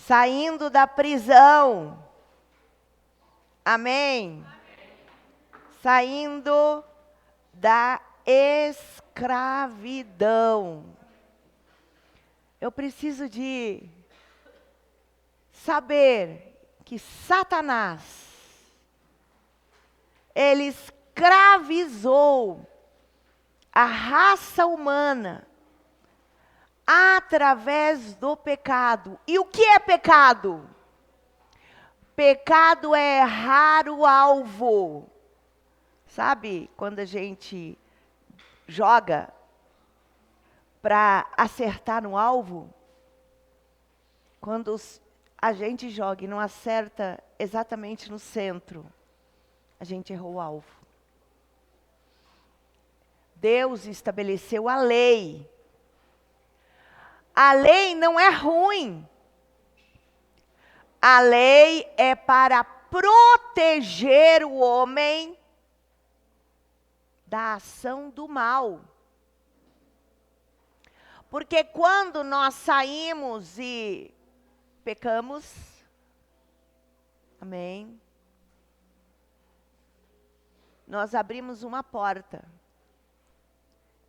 saindo da prisão. Amém? Saindo da escravidão. Eu preciso de saber que Satanás, ele escravizou a raça humana através do pecado. E o que é pecado? Pecado é errar o alvo. Sabe quando a gente joga para acertar no alvo? Quando a gente joga e não acerta exatamente no centro, a gente errou o alvo. Deus estabeleceu a lei. A lei não é ruim. A lei é para proteger o homem da ação do mal. Porque quando nós saímos e pecamos, amém? Nós abrimos uma porta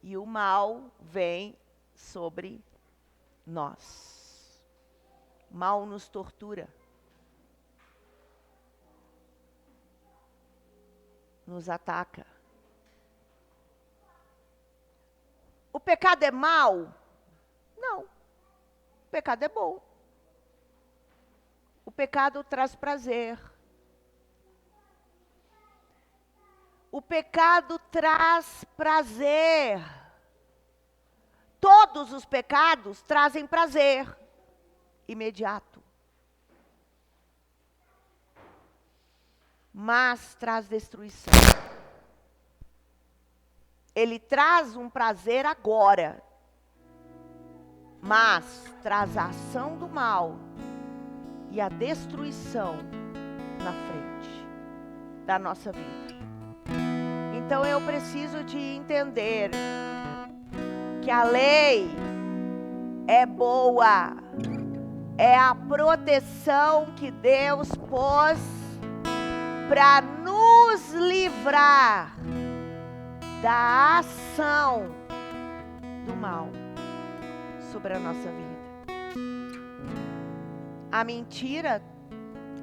e o mal vem sobre nós. O mal nos tortura. Nos ataca. O pecado é mau? Não. O pecado é bom. O pecado traz prazer. O pecado traz prazer. Todos os pecados trazem prazer imediato. Mas traz destruição. Ele traz um prazer agora, mas traz a ação do mal e a destruição na frente da nossa vida. Então eu preciso de entender que a lei é boa, é a proteção que Deus pôs para nos livrar da ação do mal sobre a nossa vida. A mentira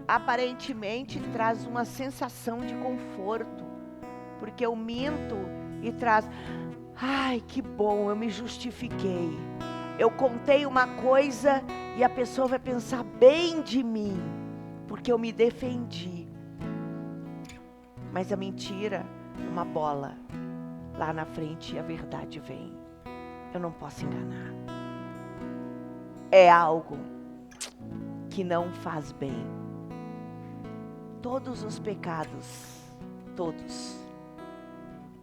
aparentemente traz uma sensação de conforto, porque eu minto e traz, ai, que bom, eu me justifiquei. Eu contei uma coisa e a pessoa vai pensar bem de mim, porque eu me defendi. Mas a mentira é uma bola. Lá na frente a verdade vem. Eu não posso enganar. É algo que não faz bem. Todos os pecados, todos,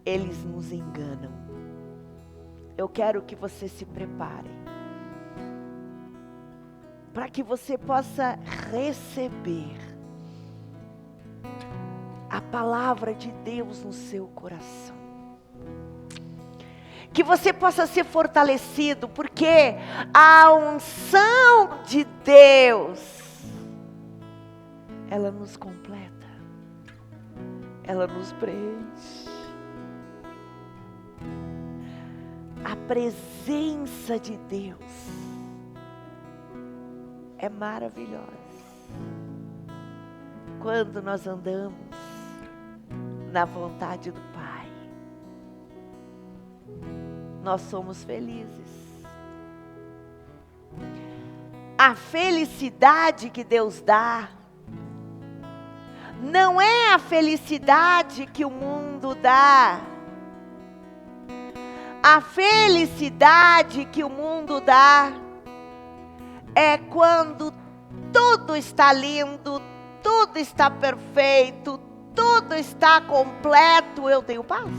eles nos enganam. Eu quero que você se prepare para que você possa receber a palavra de Deus no seu coração. Que você possa ser fortalecido, porque a unção de Deus, ela nos completa, ela nos preenche. A presença de Deus é maravilhosa. Quando nós andamos na vontade do Pai, nós somos felizes. A felicidade que Deus dá não é a felicidade que o mundo dá. A felicidade que o mundo dá é quando tudo está lindo, tudo está perfeito, tudo está completo, eu tenho paz.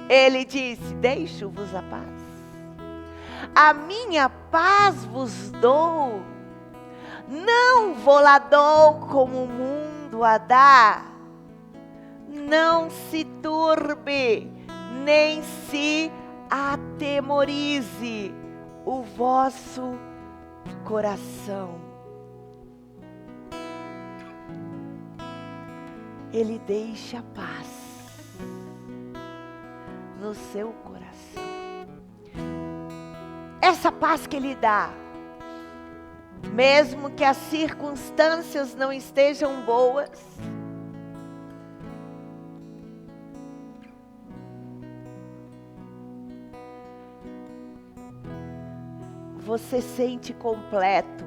Ele disse, deixo-vos a paz. A minha paz vos dou. Não vou lá dou como o mundo a dá. Não se turbe, nem se atemorize o vosso coração. Ele deixa paz no seu coração. Essa paz que Ele dá, mesmo que as circunstâncias não estejam boas, você sente completo.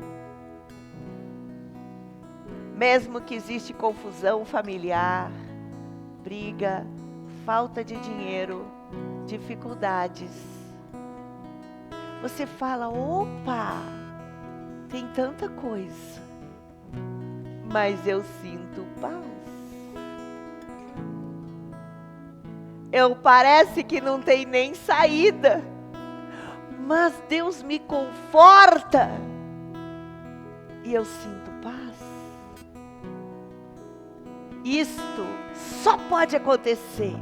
Mesmo que existe confusão familiar, briga, falta de dinheiro, dificuldades, você fala, opa, tem tanta coisa, mas eu sinto paz. Parece que não tem nem saída, mas Deus me conforta e eu sinto paz. Isto só pode acontecer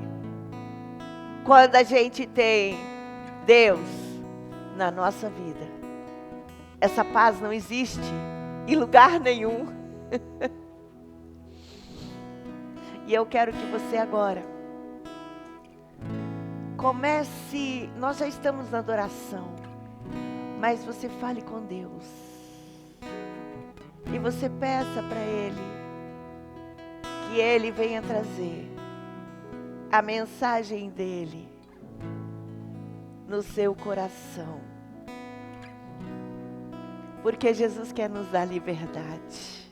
quando a gente tem Deus na nossa vida. Essa paz não existe em lugar nenhum. E eu quero que você agora comece, nós já estamos na adoração, mas você fale com Deus. E você peça para Ele que Ele venha trazer a mensagem dEle no seu coração. Porque Jesus quer nos dar liberdade.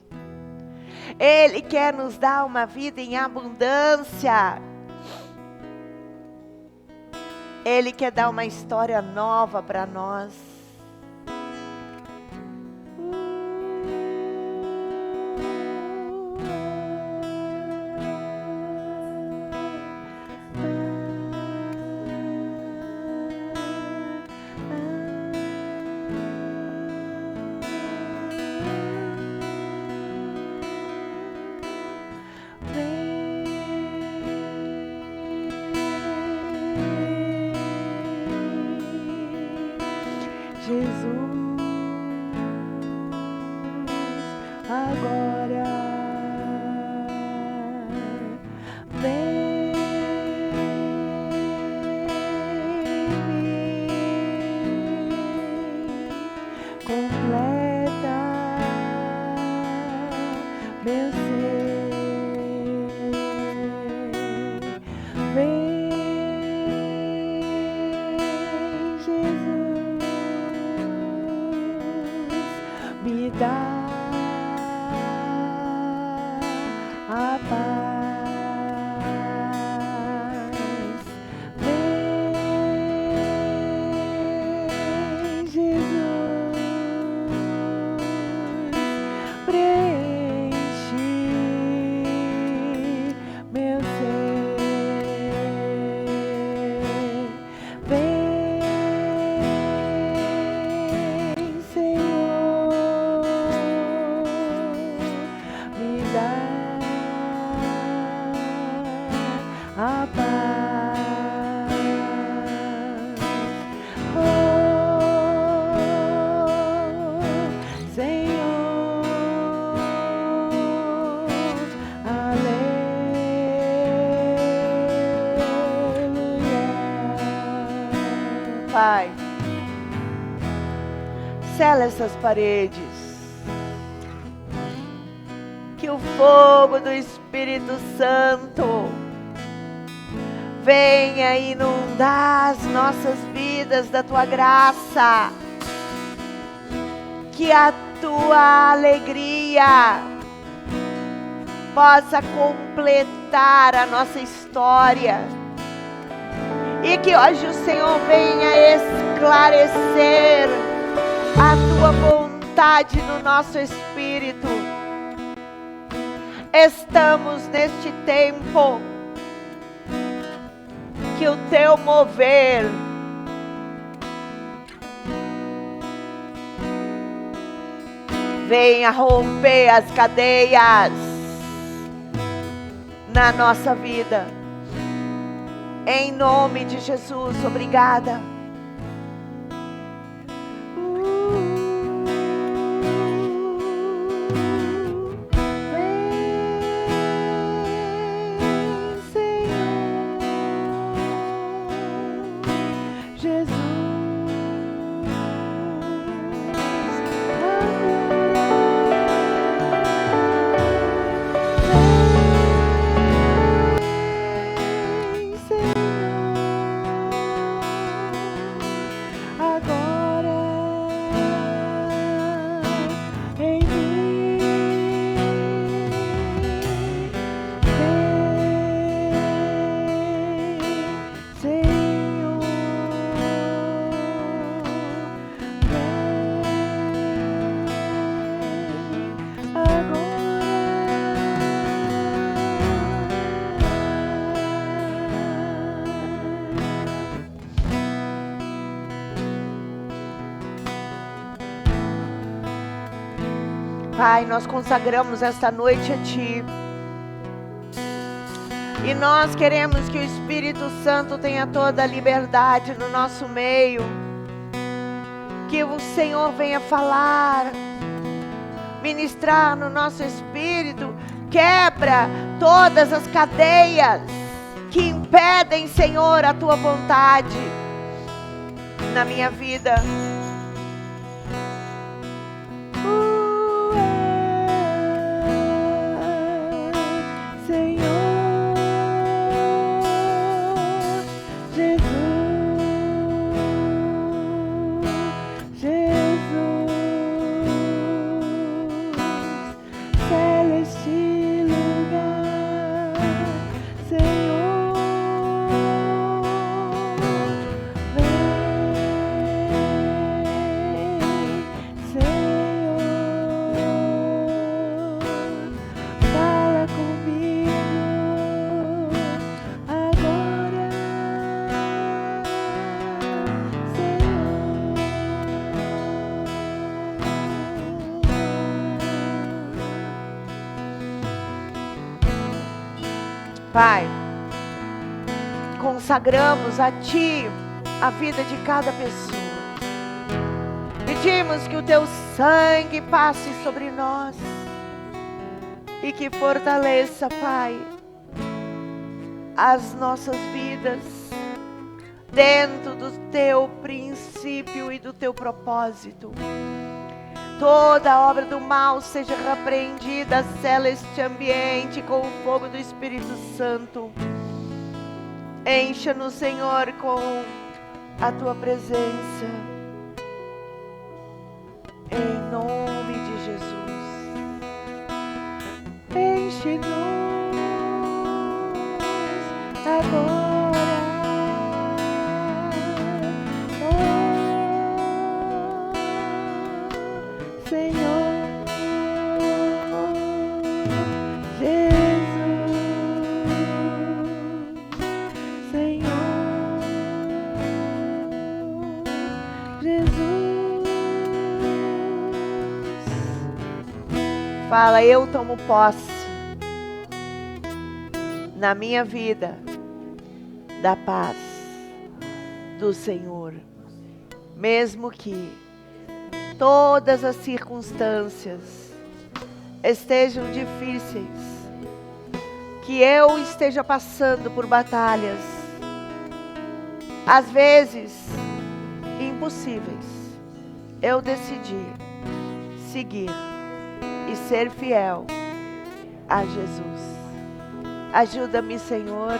Ele quer nos dar uma vida em abundância. Ele quer dar uma história nova para nós. Jesus, agora vem completa meu ser, vem Jesus, me dá a paz. Vem, Jesus, preenche meu ser. Vem, Senhor, me dá a paz. Oh, Senhor, aleluia. Pai, sela essas paredes, que o fogo do Espírito Santo venha inundar as nossas vidas da Tua graça, que a Tua alegria possa completar a nossa história, e que hoje o Senhor venha esclarecer a Tua vontade no nosso espírito. Estamos neste tempo que o Teu mover venha romper as cadeias na nossa vida. Em nome de Jesus, obrigada. Pai, nós consagramos esta noite a Ti. E nós queremos que o Espírito Santo tenha toda a liberdade no nosso meio. Que o Senhor venha falar, ministrar no nosso espírito. Quebra todas as cadeias que impedem, Senhor, a Tua vontade na minha vida. Pai, consagramos a Ti a vida de cada pessoa. Pedimos que o Teu sangue passe sobre nós e que fortaleça, Pai, as nossas vidas dentro do Teu princípio e do Teu propósito. Toda obra do mal seja repreendida, sela este ambiente com o fogo do Espírito Santo. Encha-nos, Senhor, com a Tua presença. Em nome de Jesus. Enche-nos agora. Senhor Jesus, Senhor Jesus. Fala, eu tomo posse na minha vida da paz do Senhor, mesmo que todas as circunstâncias estejam difíceis, que eu esteja passando por batalhas, às vezes impossíveis, eu decidi seguir e ser fiel a Jesus. Ajuda-me, Senhor,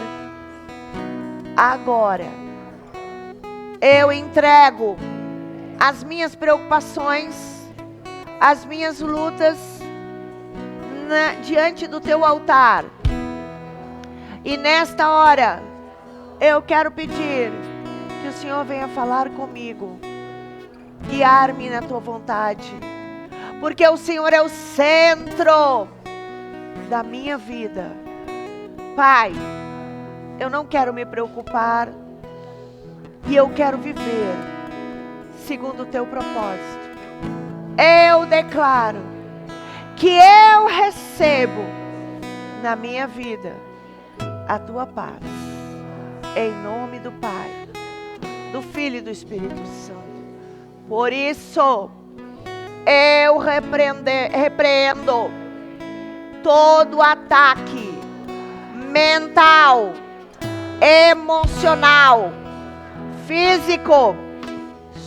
agora eu entrego as minhas preocupações, as minhas lutas diante do Teu altar. E nesta hora, eu quero pedir que o Senhor venha falar comigo, guiar-me na Tua vontade, porque o Senhor é o centro da minha vida. Pai, eu não quero me preocupar e eu quero viver segundo o Teu propósito. Eu declaro que eu recebo na minha vida a Tua paz, em nome do Pai, do Filho e do Espírito Santo. Por isso, eu repreendo todo ataque mental, emocional, físico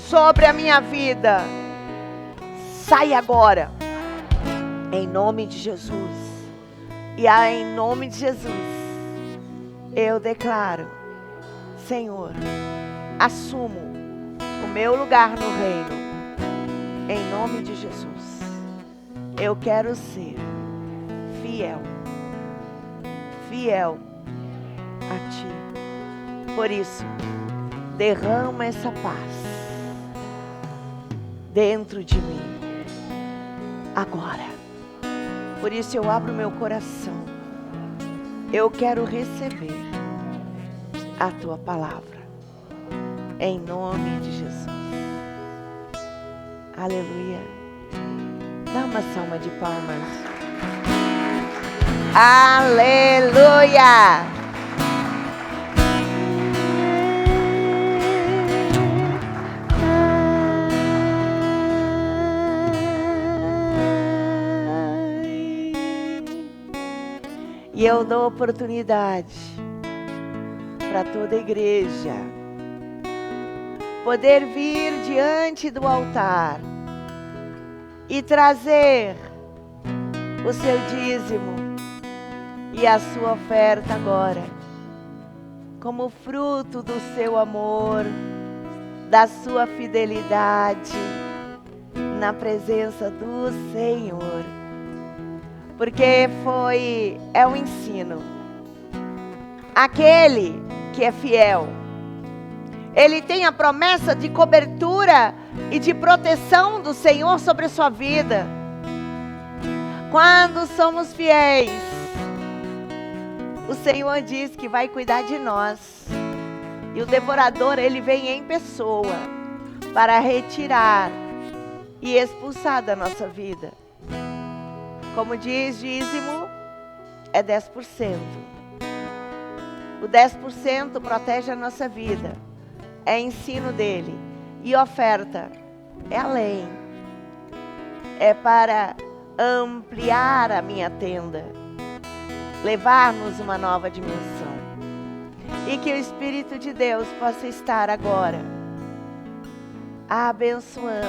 sobre a minha vida. Sai agora, em nome de Jesus. E em nome de Jesus, eu declaro, Senhor, assumo o meu lugar no reino. Em nome de Jesus, eu quero ser fiel a Ti. Por isso, derrama essa paz dentro de mim agora. Por isso eu abro meu coração. Eu quero receber a Tua palavra, em nome de Jesus. Aleluia. Dá uma salva de palmas. Aleluia! E eu dou oportunidade para toda a igreja poder vir diante do altar e trazer o seu dízimo e a sua oferta agora, como fruto do seu amor, da sua fidelidade na presença do Senhor. Porque é um ensino. Aquele que é fiel, ele tem a promessa de cobertura e de proteção do Senhor sobre a sua vida. Quando somos fiéis, o Senhor diz que vai cuidar de nós. E o devorador, ele vem em pessoa para retirar e expulsar da nossa vida. Como diz, dízimo é 10%. O 10% protege a nossa vida. É ensino dele. E oferta é além. É para ampliar a minha tenda. Levar-nos uma nova dimensão. E que o Espírito de Deus possa estar agora abençoando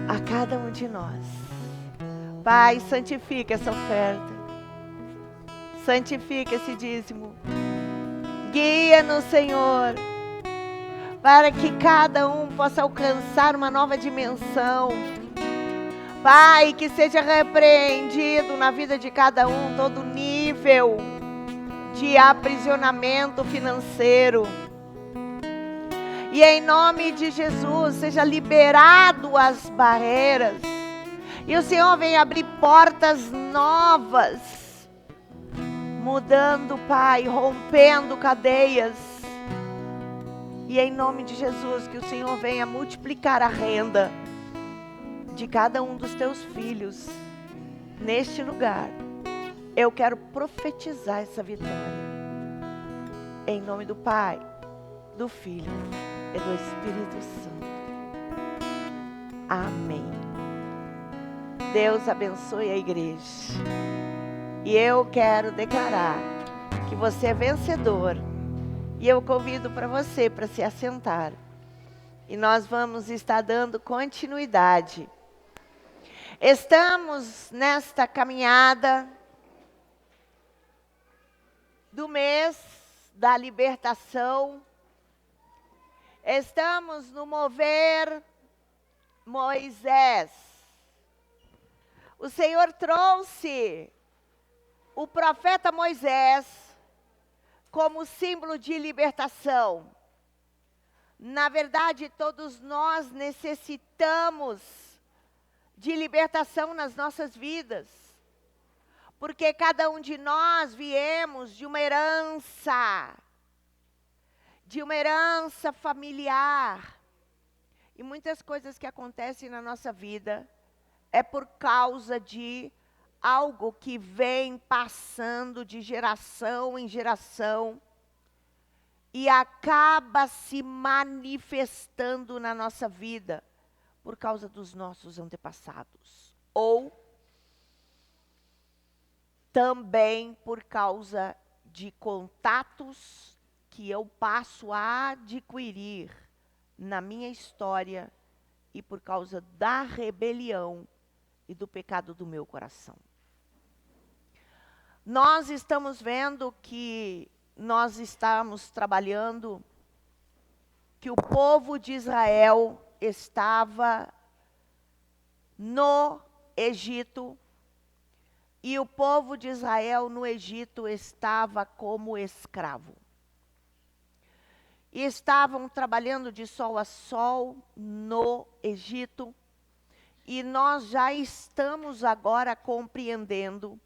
a cada um de nós. Pai, santifica essa oferta. Santifica esse dízimo. Guia-nos, Senhor, para que cada um possa alcançar uma nova dimensão. Pai, que seja repreendido na vida de cada um todo nível de aprisionamento financeiro. E em nome de Jesus, seja liberado as barreiras. E o Senhor vem abrir portas novas, mudando, Pai, rompendo cadeias. E em nome de Jesus, que o Senhor venha multiplicar a renda de cada um dos teus filhos neste lugar. Eu quero profetizar essa vitória. Em nome do Pai, do Filho e do Espírito Santo. Amém. Deus abençoe a igreja. E eu quero declarar que você é vencedor. E eu convido para você para se assentar. E nós vamos estar dando continuidade. Estamos nesta caminhada do mês da libertação. Estamos no mover Moisés. O Senhor trouxe o profeta Moisés como símbolo de libertação. Na verdade, todos nós necessitamos de libertação nas nossas vidas. Porque cada um de nós viemos de uma herança familiar. E muitas coisas que acontecem na nossa vida é por causa de algo que vem passando de geração em geração e acaba se manifestando na nossa vida por causa dos nossos antepassados. Ou também por causa de contatos que eu passo a adquirir na minha história e por causa da rebelião e do pecado do meu coração. Nós estamos vendo que nós estamos trabalhando, que o povo de Israel estava no Egito, e o povo de Israel no Egito estava como escravo. E estavam trabalhando de sol a sol no Egito, e nós já estamos agora compreendendo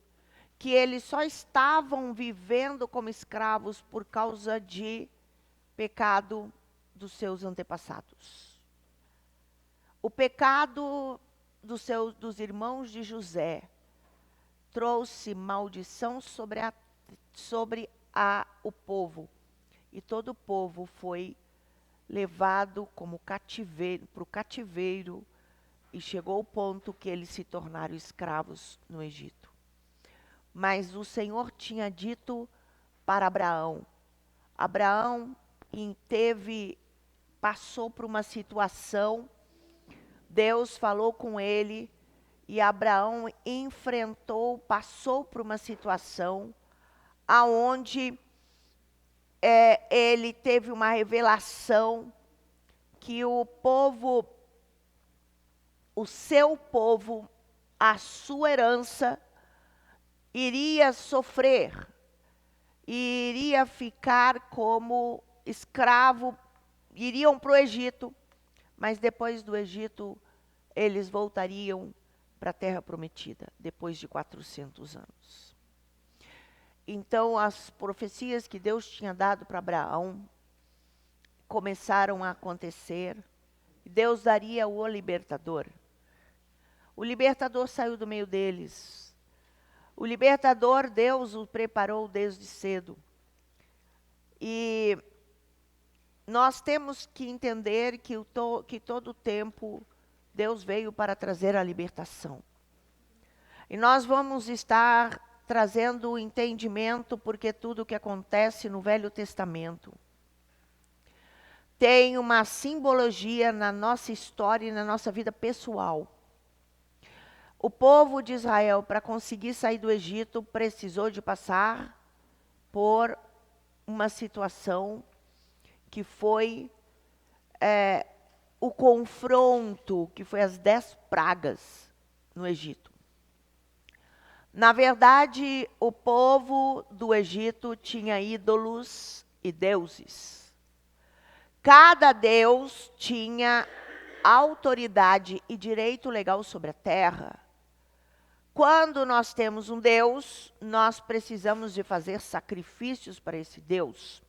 que eles só estavam vivendo como escravos por causa de pecado dos seus antepassados. O pecado dos irmãos de José trouxe maldição sobre o povo. E todo o povo foi levado como cativeiro, para o cativeiro, e chegou o ponto que eles se tornaram escravos no Egito. Mas o Senhor tinha dito para Abraão. Abraão passou por uma situação, Deus falou com ele, e Abraão passou por uma situação aonde ele teve uma revelação que o seu povo, a sua herança, iria sofrer, iria ficar como escravo, iriam para o Egito, mas depois do Egito eles voltariam para a terra prometida, depois de 400 anos. Então as profecias que Deus tinha dado para Abraão começaram a acontecer. Deus daria o libertador. O libertador saiu do meio deles. O libertador, Deus o preparou desde cedo. E nós temos que entender que todo o tempo Deus veio para trazer a libertação. E nós vamos estar trazendo o entendimento, porque tudo o que acontece no Velho Testamento tem uma simbologia na nossa história e na nossa vida pessoal. O povo de Israel, para conseguir sair do Egito, precisou de passar por uma situação que foi o confronto, que foi as 10 pragas no Egito. Na verdade, o povo do Egito tinha ídolos e deuses. Cada deus tinha autoridade e direito legal sobre a terra. Quando nós temos um Deus, nós precisamos de fazer sacrifícios para esse Deus.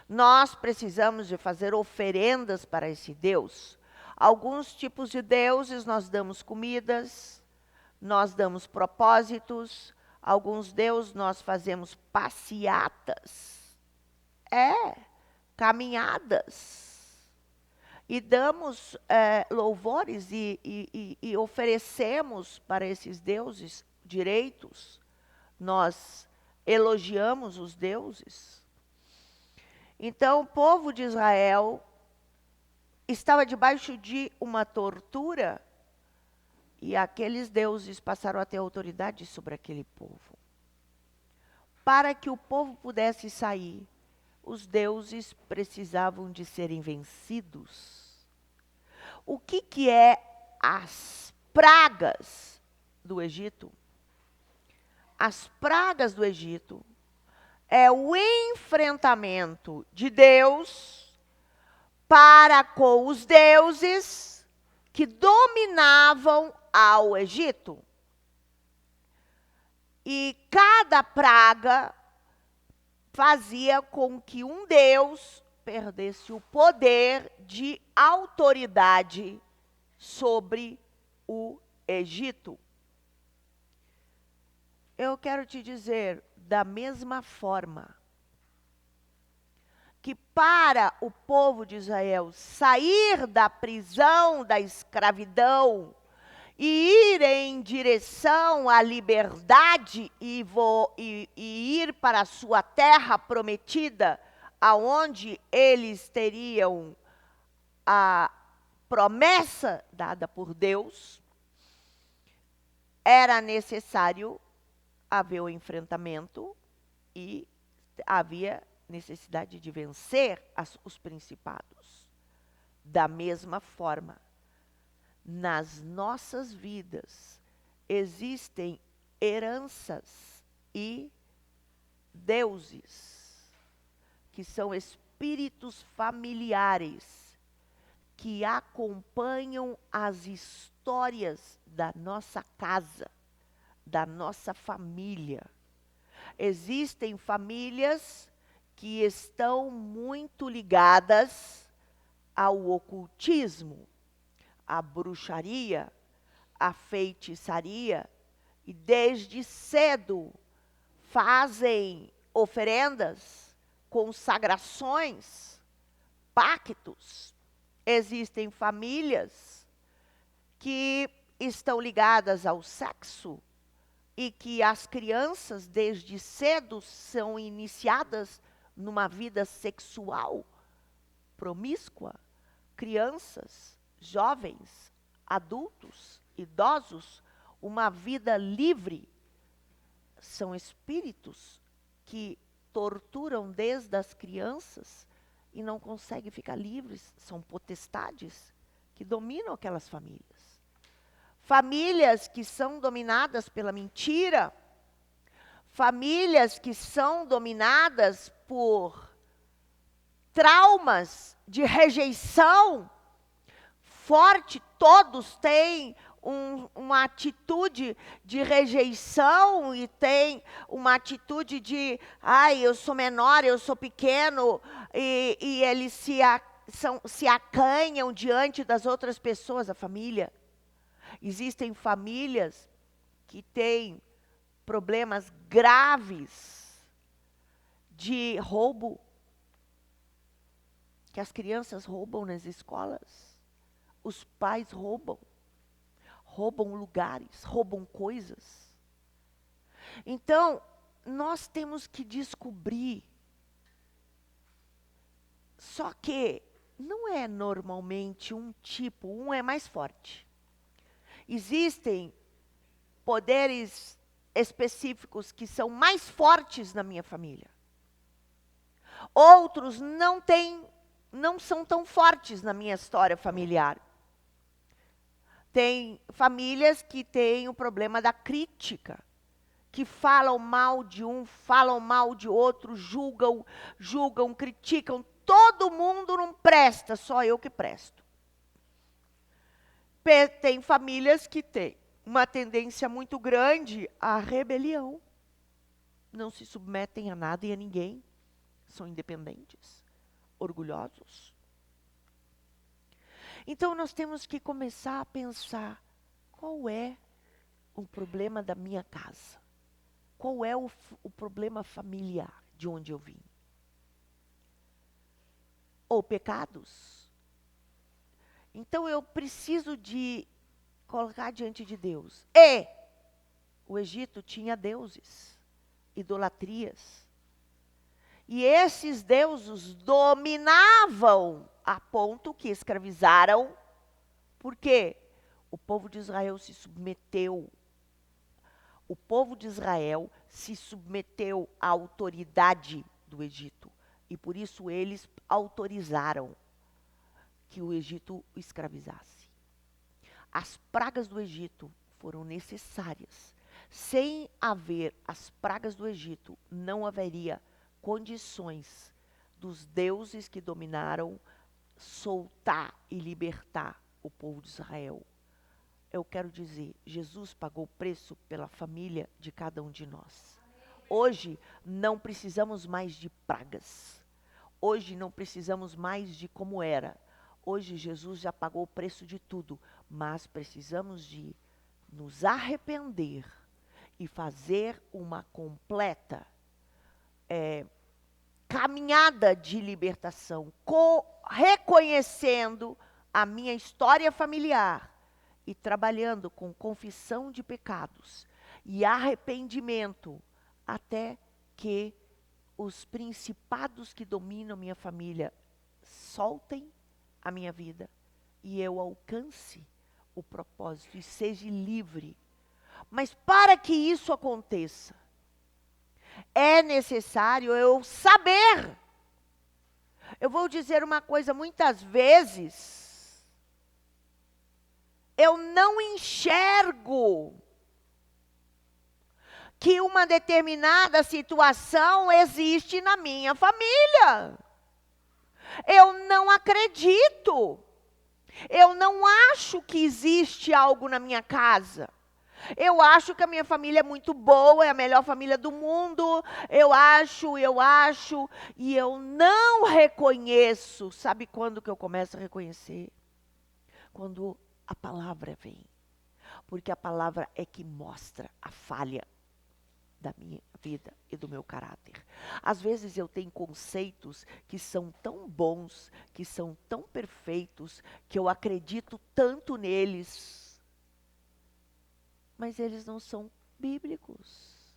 Nós precisamos de fazer oferendas para esse Deus. Alguns tipos de deuses nós damos comidas, nós damos propósitos, alguns deuses nós fazemos passeatas, caminhadas, e damos louvores e oferecemos para esses deuses direitos, nós elogiamos os deuses. Então o povo de Israel estava debaixo de uma tortura, e aqueles deuses passaram a ter autoridade sobre aquele povo. Para que o povo pudesse sair, os deuses precisavam de serem vencidos. O que é as pragas do Egito? As pragas do Egito é o enfrentamento de Deus para com os deuses que dominavam ao Egito. E cada praga fazia com que um deus perdesse o poder de autoridade sobre o Egito. Eu quero te dizer, da mesma forma que para o povo de Israel sair da prisão, da escravidão, e ir em direção à liberdade e ir para a sua terra prometida, aonde eles teriam a promessa dada por Deus, era necessário haver o enfrentamento e havia necessidade de vencer os principados. Da mesma forma, nas nossas vidas existem heranças e deuses, que são espíritos familiares, que acompanham as histórias da nossa casa, da nossa família. Existem famílias que estão muito ligadas ao ocultismo, à bruxaria, a feitiçaria e desde cedo fazem oferendas, consagrações, pactos. Existem famílias que estão ligadas ao sexo e que as crianças desde cedo são iniciadas numa vida sexual promíscua. Crianças, jovens, adultos, idosos, uma vida livre. São espíritos que torturam desde as crianças e não conseguem ficar livres. São potestades que dominam aquelas famílias. Famílias que são dominadas pela mentira. Famílias que são dominadas por traumas de rejeição forte. Todos têm uma atitude de rejeição e tem uma atitude de, eu sou menor, eu sou pequeno, e eles se acanham diante das outras pessoas, a família. Existem famílias que têm problemas graves de roubo, que as crianças roubam nas escolas, os pais roubam lugares, roubam coisas. Então, nós temos que descobrir. Só que não é normalmente um tipo, um é mais forte. Existem poderes específicos que são mais fortes na minha família. Outros não são tão fortes na minha história familiar. Tem famílias que têm o problema da crítica, que falam mal de um, falam mal de outro, julgam, criticam. Todo mundo não presta, só eu que presto. Tem famílias que têm uma tendência muito grande à rebelião. Não se submetem a nada e a ninguém. São independentes, orgulhosos. Então nós temos que começar a pensar, qual é o problema da minha casa? Qual é o problema familiar de onde eu vim? Ou pecados? Então eu preciso de colocar diante de Deus. E o Egito tinha deuses, idolatrias. E esses deuses dominavam a ponto que escravizaram. Por quê? O povo de Israel se submeteu. O povo de Israel se submeteu à autoridade do Egito. E por isso eles autorizaram que o Egito o escravizasse. As pragas do Egito foram necessárias. Sem haver as pragas do Egito, não haveria condições dos deuses que dominaram soltar e libertar o povo de Israel. Eu quero dizer, Jesus pagou o preço pela família de cada um de nós. Hoje não precisamos mais de pragas. Hoje não precisamos mais de como era. Hoje Jesus já pagou o preço de tudo, mas precisamos de nos arrepender e fazer uma completa caminhada de libertação, reconhecendo a minha história familiar e trabalhando com confissão de pecados e arrependimento, até que os principados que dominam minha família soltem a minha vida e eu alcance o propósito e seja livre. Mas para que isso aconteça, é necessário eu saber. Eu vou dizer uma coisa, muitas vezes eu não enxergo que uma determinada situação existe na minha família. Eu não acredito. Eu não acho que existe algo na minha casa. Eu acho que a minha família é muito boa, é a melhor família do mundo. Eu acho, e eu não reconheço. Sabe quando que eu começo a reconhecer? Quando a palavra vem. porque a palavra é que mostra a falha da minha vida e do meu caráter. Às vezes eu tenho conceitos que são tão bons, que são tão perfeitos, que eu acredito tanto neles, mas eles não são bíblicos.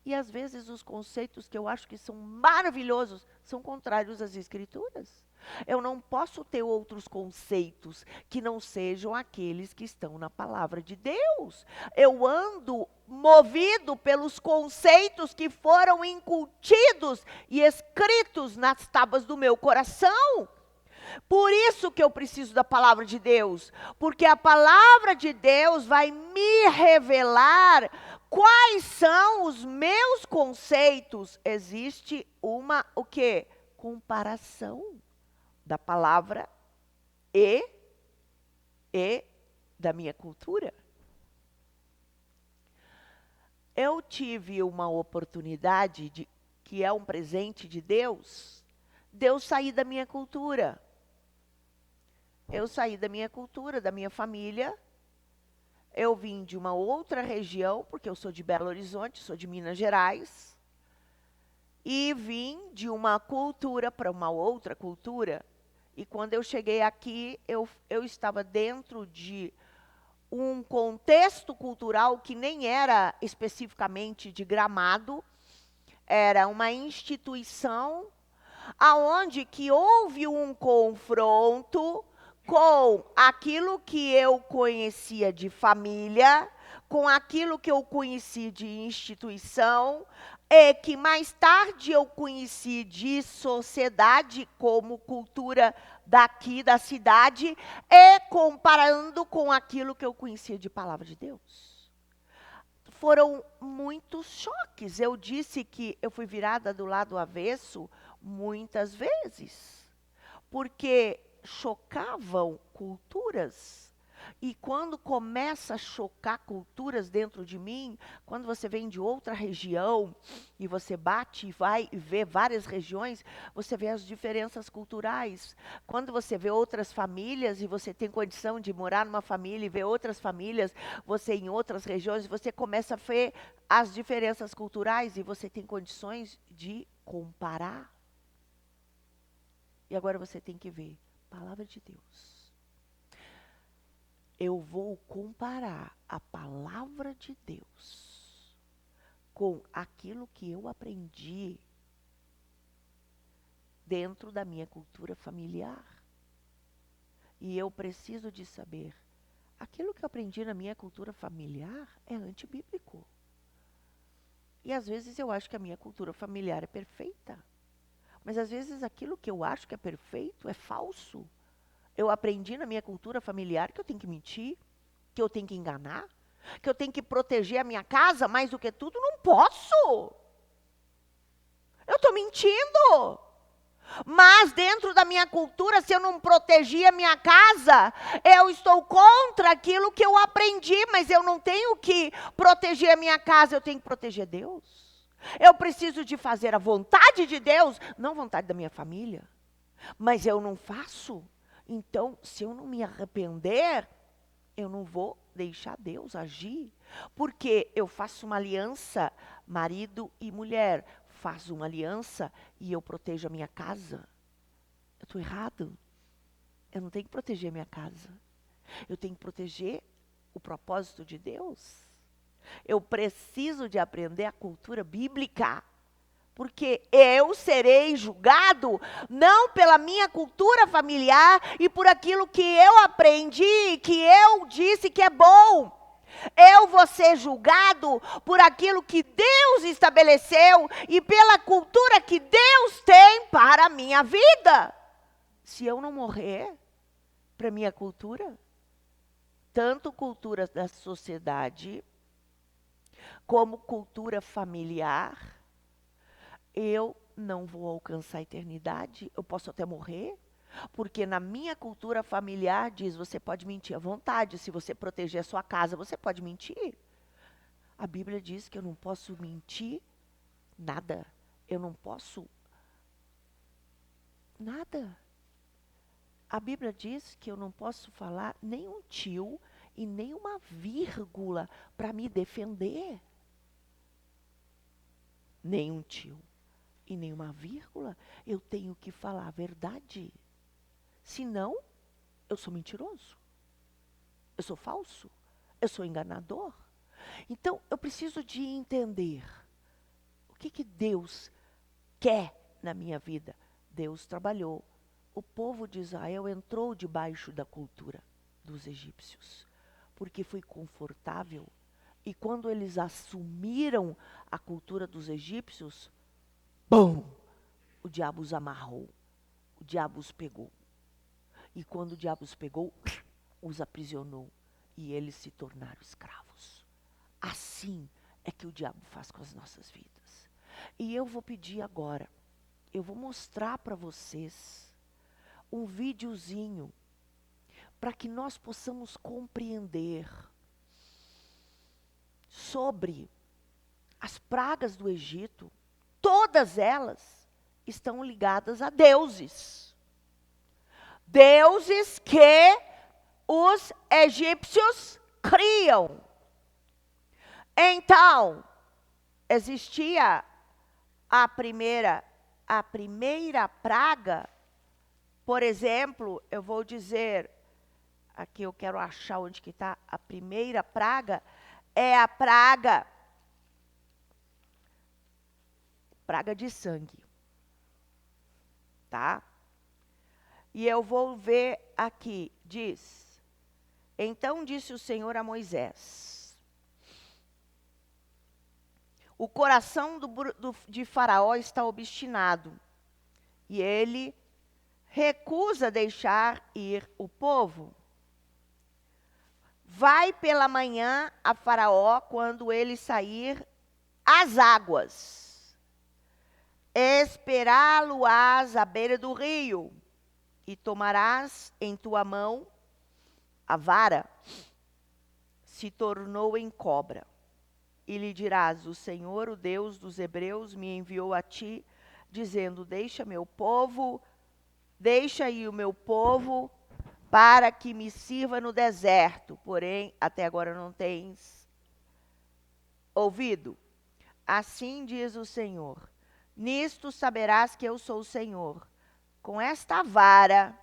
E às vezes os conceitos que eu acho que são maravilhosos são contrários às Escrituras. Eu não posso ter outros conceitos que não sejam aqueles que estão na palavra de Deus. Eu ando movido pelos conceitos que foram incutidos e escritos nas tábuas do meu coração. Por isso que eu preciso da palavra de Deus, porque a palavra de Deus vai me revelar quais são os meus conceitos. Existe uma, o quê? Comparação da palavra e da minha cultura. Eu tive uma oportunidade, que é um presente de Deus, de eu sair da minha cultura. Eu saí da minha cultura, da minha família. Eu vim de uma outra região, porque eu sou de Belo Horizonte, sou de Minas Gerais. E vim de uma cultura para uma outra cultura. E quando eu cheguei aqui, eu estava dentro de um contexto cultural que nem era especificamente de Gramado. Era uma instituição aonde que houve um confronto com aquilo que eu conhecia de família, com aquilo que eu conheci de instituição, e que mais tarde eu conheci de sociedade como cultura daqui da cidade, e comparando com aquilo que eu conhecia de palavra de Deus. Foram muitos choques. Eu disse que eu fui virada do lado avesso muitas vezes, porque chocavam culturas. E quando começa a chocar culturas dentro de mim, quando você vem de outra região e você bate e vai e vê várias regiões, você vê as diferenças culturais. Quando você vê outras famílias e você tem condição de morar numa família e ver outras famílias, você em outras regiões, você começa a ver as diferenças culturais e você tem condições de comparar. E agora você tem que ver, palavra de Deus. Eu vou comparar a palavra de Deus com aquilo que eu aprendi dentro da minha cultura familiar. E eu preciso de saber, aquilo que eu aprendi na minha cultura familiar é antibíblico. E às vezes eu acho que a minha cultura familiar é perfeita. Mas às vezes aquilo que eu acho que é perfeito é falso. Eu aprendi na minha cultura familiar que eu tenho que mentir, que eu tenho que enganar, que eu tenho que proteger a minha casa mais do que tudo. Não posso. Eu estou mentindo. Mas dentro da minha cultura, se eu não proteger a minha casa, eu estou contra aquilo que eu aprendi, mas eu não tenho que proteger a minha casa, eu tenho que proteger Deus. Eu preciso de fazer a vontade de Deus, não a vontade da minha família. Mas eu não faço. Então, se eu não me arrepender, eu não vou deixar Deus agir. Porque eu faço uma aliança, marido e mulher, faço uma aliança e eu protejo a minha casa. Eu estou errado. Eu não tenho que proteger a minha casa. Eu tenho que proteger o propósito de Deus. Eu preciso de aprender a cultura bíblica. Porque eu serei julgado não pela minha cultura familiar e por aquilo que eu aprendi, que eu disse que é bom. Eu vou ser julgado por aquilo que Deus estabeleceu e pela cultura que Deus tem para a minha vida. Se eu não morrer para a minha cultura, tanto cultura da sociedade como cultura familiar, eu não vou alcançar a eternidade, eu posso até morrer, porque na minha cultura familiar diz, você pode mentir à vontade, se você proteger a sua casa, você pode mentir. A Bíblia diz que eu não posso mentir nada, eu não posso nada. A Bíblia diz que eu não posso falar nem um tio e nem uma vírgula para me defender. Nem um tio e nem uma vírgula. Eu tenho que falar a verdade. Senão, eu sou mentiroso. Eu sou falso. Eu sou enganador. Então, eu preciso de entender o que Deus quer na minha vida. Deus trabalhou. O povo de Israel entrou debaixo da cultura dos egípcios, porque foi confortável. E quando eles assumiram a cultura dos egípcios, bum! O diabo os amarrou. O diabo os pegou. E quando o diabo os pegou, os aprisionou. E eles se tornaram escravos. Assim é que o diabo faz com as nossas vidas. E eu vou pedir agora, eu vou mostrar para vocês um videozinho para que nós possamos compreender sobre as pragas do Egito. Todas elas estão ligadas a deuses. Deuses que os egípcios criam. Então, existia a primeira praga. Por exemplo, eu vou dizer, aqui eu quero achar onde que está, a primeira praga é a praga de sangue, tá? E eu vou ver aqui, diz, então disse o Senhor a Moisés, o coração de Faraó está obstinado, e ele recusa deixar ir o povo. Vai pela manhã a Faraó quando ele sair às águas. Esperá-lo-ás à beira do rio, e tomarás em tua mão a vara, se tornou em cobra. E lhe dirás, o Senhor, o Deus dos hebreus, me enviou a ti, dizendo, deixa aí o meu povo, para que me sirva no deserto. Porém, até agora não tens ouvido. Assim diz o Senhor, nisto saberás que eu sou o Senhor. Com esta vara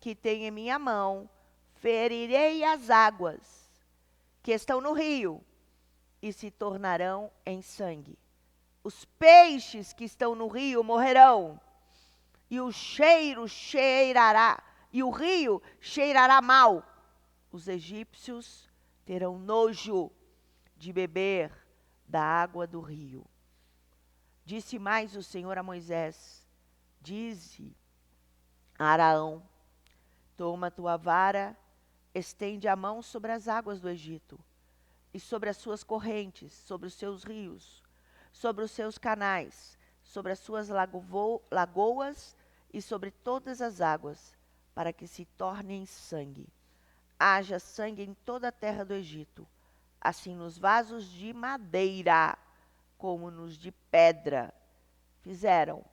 que tenho em minha mão, ferirei as águas que estão no rio, e se tornarão em sangue. Os peixes que estão no rio morrerão, e o rio cheirará mal. Os egípcios terão nojo de beber da água do rio. Disse mais o Senhor a Moisés, dize a Araão, toma tua vara, estende a mão sobre as águas do Egito, e sobre as suas correntes, sobre os seus rios, sobre os seus canais, sobre as suas lagoas e sobre todas as águas, para que se tornem sangue. Haja sangue em toda a terra do Egito, assim nos vasos de madeira, como nos de pedra. Fizeram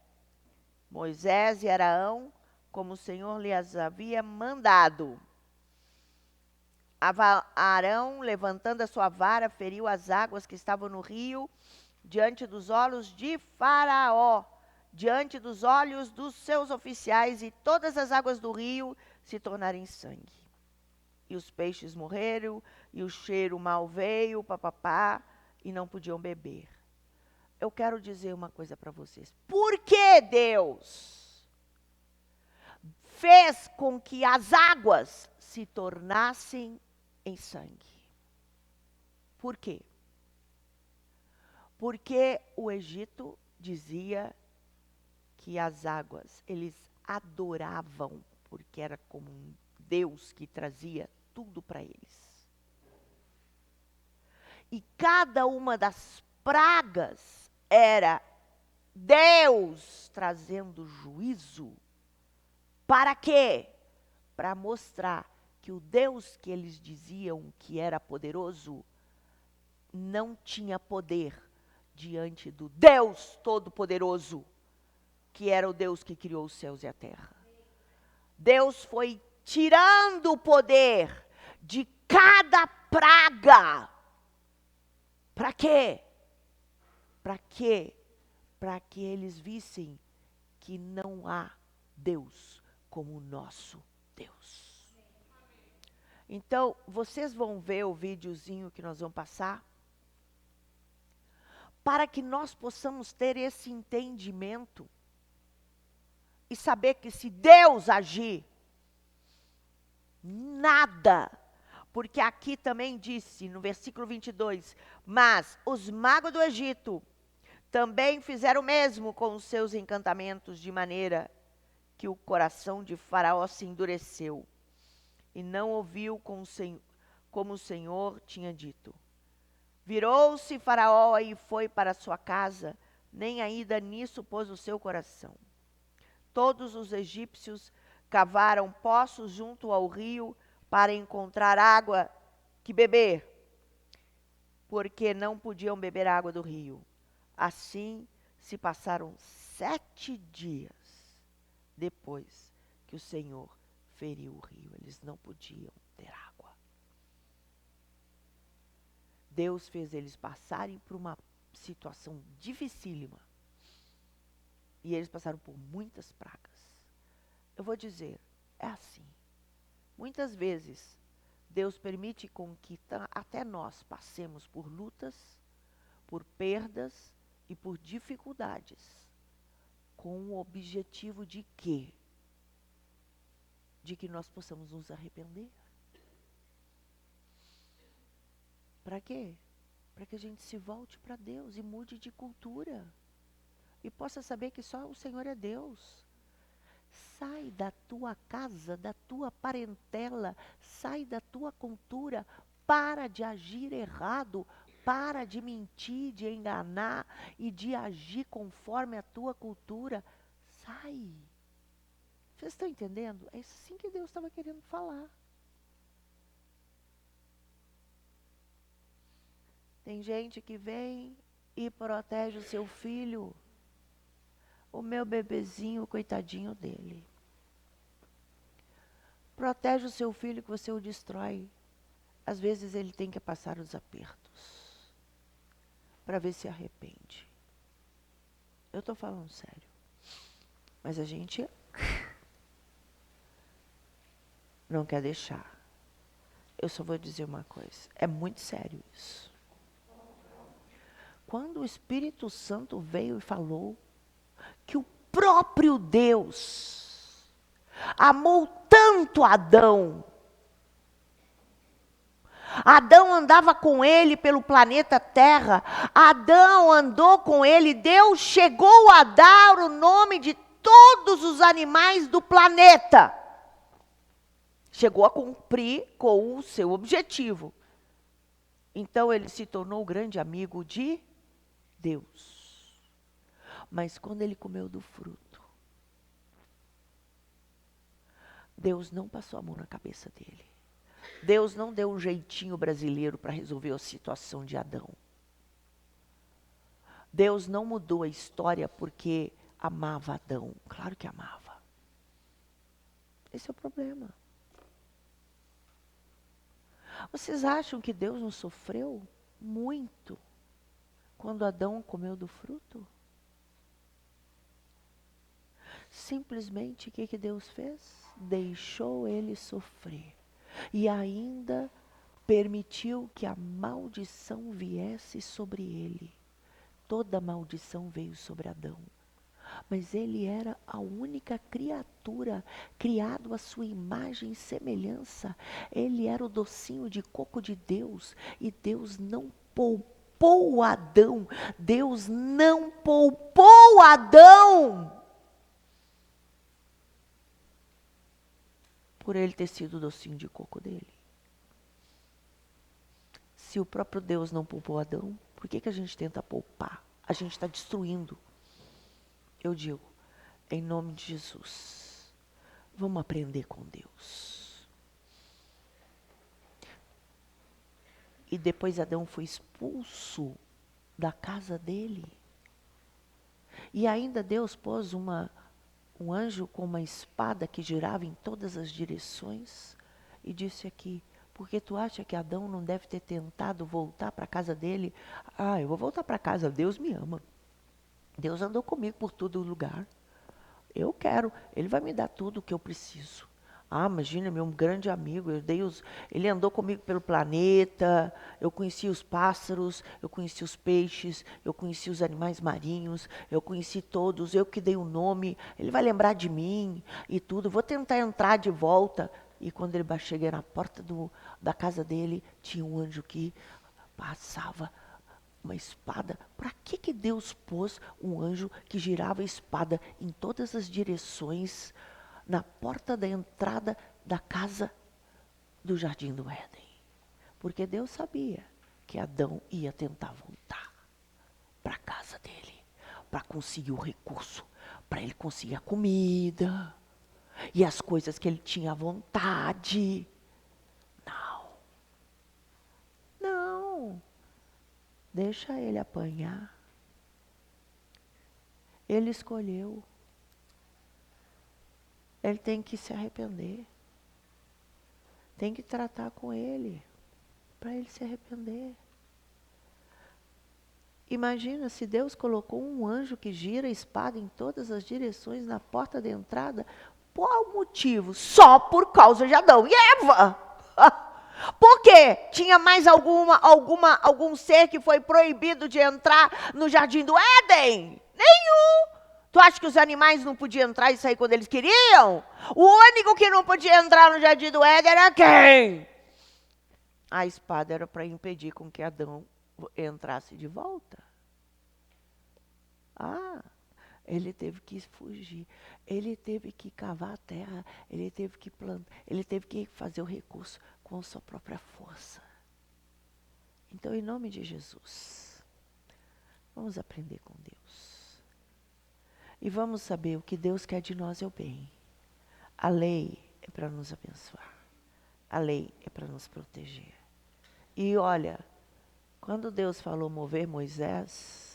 Moisés e Araão, como o Senhor lhes havia mandado. Arão, levantando a sua vara, feriu as águas que estavam no rio, diante dos olhos de Faraó, diante dos olhos dos seus oficiais, e todas as águas do rio se tornaram em sangue. E os peixes morreram, e o cheiro mal veio, papapá, e não podiam beber. Eu quero dizer uma coisa para vocês. Por que Deus fez com que as águas se tornassem em sangue? Por quê? Porque o Egito dizia que as águas, eles adoravam, porque era como um Deus que trazia tudo para eles. E cada uma das pragas era Deus trazendo juízo. Para quê? Para mostrar que o Deus que eles diziam que era poderoso não tinha poder diante do Deus Todo-Poderoso, que era o Deus que criou os céus e a terra. Deus foi tirando o poder de cada praga. Para quê? Para quê? Para que eles vissem que não há Deus como o nosso Deus. Então, vocês vão ver o videozinho que nós vamos passar, para que nós possamos ter esse entendimento e saber que se Deus agir, nada, porque aqui também disse, no versículo 22, mas os magos do Egito também fizeram o mesmo com os seus encantamentos, de maneira que o coração de Faraó se endureceu, e não ouviu como o Senhor tinha dito. Virou-se Faraó e foi para sua casa, nem ainda nisso pôs o seu coração. Todos os egípcios cavaram poços junto ao rio para encontrar água que beber, porque não podiam beber água do rio. Assim se passaram 7 dias depois que o Senhor feriu o rio. Eles não podiam ter água. Deus fez eles passarem por uma situação dificílima. E eles passaram por muitas pragas. Eu vou dizer, é assim. Muitas vezes, Deus permite com que até nós passemos por lutas, por perdas e por dificuldades, com o objetivo de quê? De que nós possamos nos arrepender. Para quê? Para que a gente se volte para Deus e mude de cultura. E possa saber que só o Senhor é Deus. Sai da tua casa, da tua parentela, sai da tua cultura, para de agir errado, para de mentir, de enganar e de agir conforme a tua cultura. Sai. Vocês estão entendendo? É assim que Deus estava querendo falar. Tem gente que vem e protege o seu filho. O meu bebezinho, coitadinho dele. Protege o seu filho que você o destrói. Às vezes ele tem que passar os apertos para ver se arrepende. Eu estou falando sério. Mas a gente não quer deixar. Eu só vou dizer uma coisa. É muito sério isso. Quando o Espírito Santo veio e falou que o próprio Deus amou tanto Adão. Adão andava com ele pelo planeta Terra. Adão andou com ele. Deus chegou a dar o nome de todos os animais do planeta. Chegou a cumprir com o seu objetivo. Então ele se tornou grande amigo de Deus. Mas quando ele comeu do fruto, Deus não passou a mão na cabeça dele. Deus não deu um jeitinho brasileiro para resolver a situação de Adão. Deus não mudou a história porque amava Adão. Claro que amava. Esse é o problema. Vocês acham que Deus não sofreu muito quando Adão comeu do fruto? Simplesmente o que Deus fez? Deixou ele sofrer. E ainda permitiu que a maldição viesse sobre ele. Toda maldição veio sobre Adão. Mas ele era a única criatura criado à sua imagem e semelhança. Ele era o docinho de coco de Deus. E Deus não poupou Adão. Deus não poupou Adão. Por ele ter sido o docinho de coco dele. Se o próprio Deus não poupou Adão, por que a gente tenta poupar? A gente está destruindo. Eu digo, em nome de Jesus, vamos aprender com Deus. E depois Adão foi expulso da casa dele. E ainda Deus pôs um anjo com uma espada que girava em todas as direções e disse aqui, Porque tu acha que Adão não deve ter tentado voltar para a casa dele? Eu vou voltar para casa, Deus me ama. Deus andou comigo por todo lugar. Eu quero, Ele vai me dar tudo o que eu preciso. Imagina, meu grande amigo, ele andou comigo pelo planeta, eu conheci os pássaros, eu conheci os peixes, eu conheci os animais marinhos, eu conheci todos, eu que dei o nome, ele vai lembrar de mim e tudo, vou tentar entrar de volta. E quando ele cheguei na porta da casa dele, tinha um anjo que passava uma espada. Para que Deus pôs um anjo que girava a espada em todas as direções na porta da entrada da casa do Jardim do Éden? Porque Deus sabia que Adão ia tentar voltar para a casa dele, para conseguir o recurso, para ele conseguir a comida e as coisas que ele tinha vontade. Não. Deixa ele apanhar. Ele escolheu. Ele tem que se arrepender. Tem que tratar com ele, para ele se arrepender. Imagina se Deus colocou um anjo que gira a espada em todas as direções na porta da entrada. Por qual motivo? Só por causa de Adão e Eva. Por quê? Tinha mais algum ser que foi proibido de entrar no Jardim do Éden? Nenhum. Tu acha que os animais não podiam entrar e sair quando eles queriam? O único que não podia entrar no Jardim do Éden era quem? A espada era para impedir com que Adão entrasse de volta. Ele teve que fugir. Ele teve que cavar a terra. Ele teve que plantar. Ele teve que fazer o recurso com sua própria força. Então, em nome de Jesus, vamos aprender com Deus. E vamos saber o que Deus quer de nós é o bem. A lei é para nos abençoar. A lei é para nos proteger. E olha, quando Deus falou mover Moisés,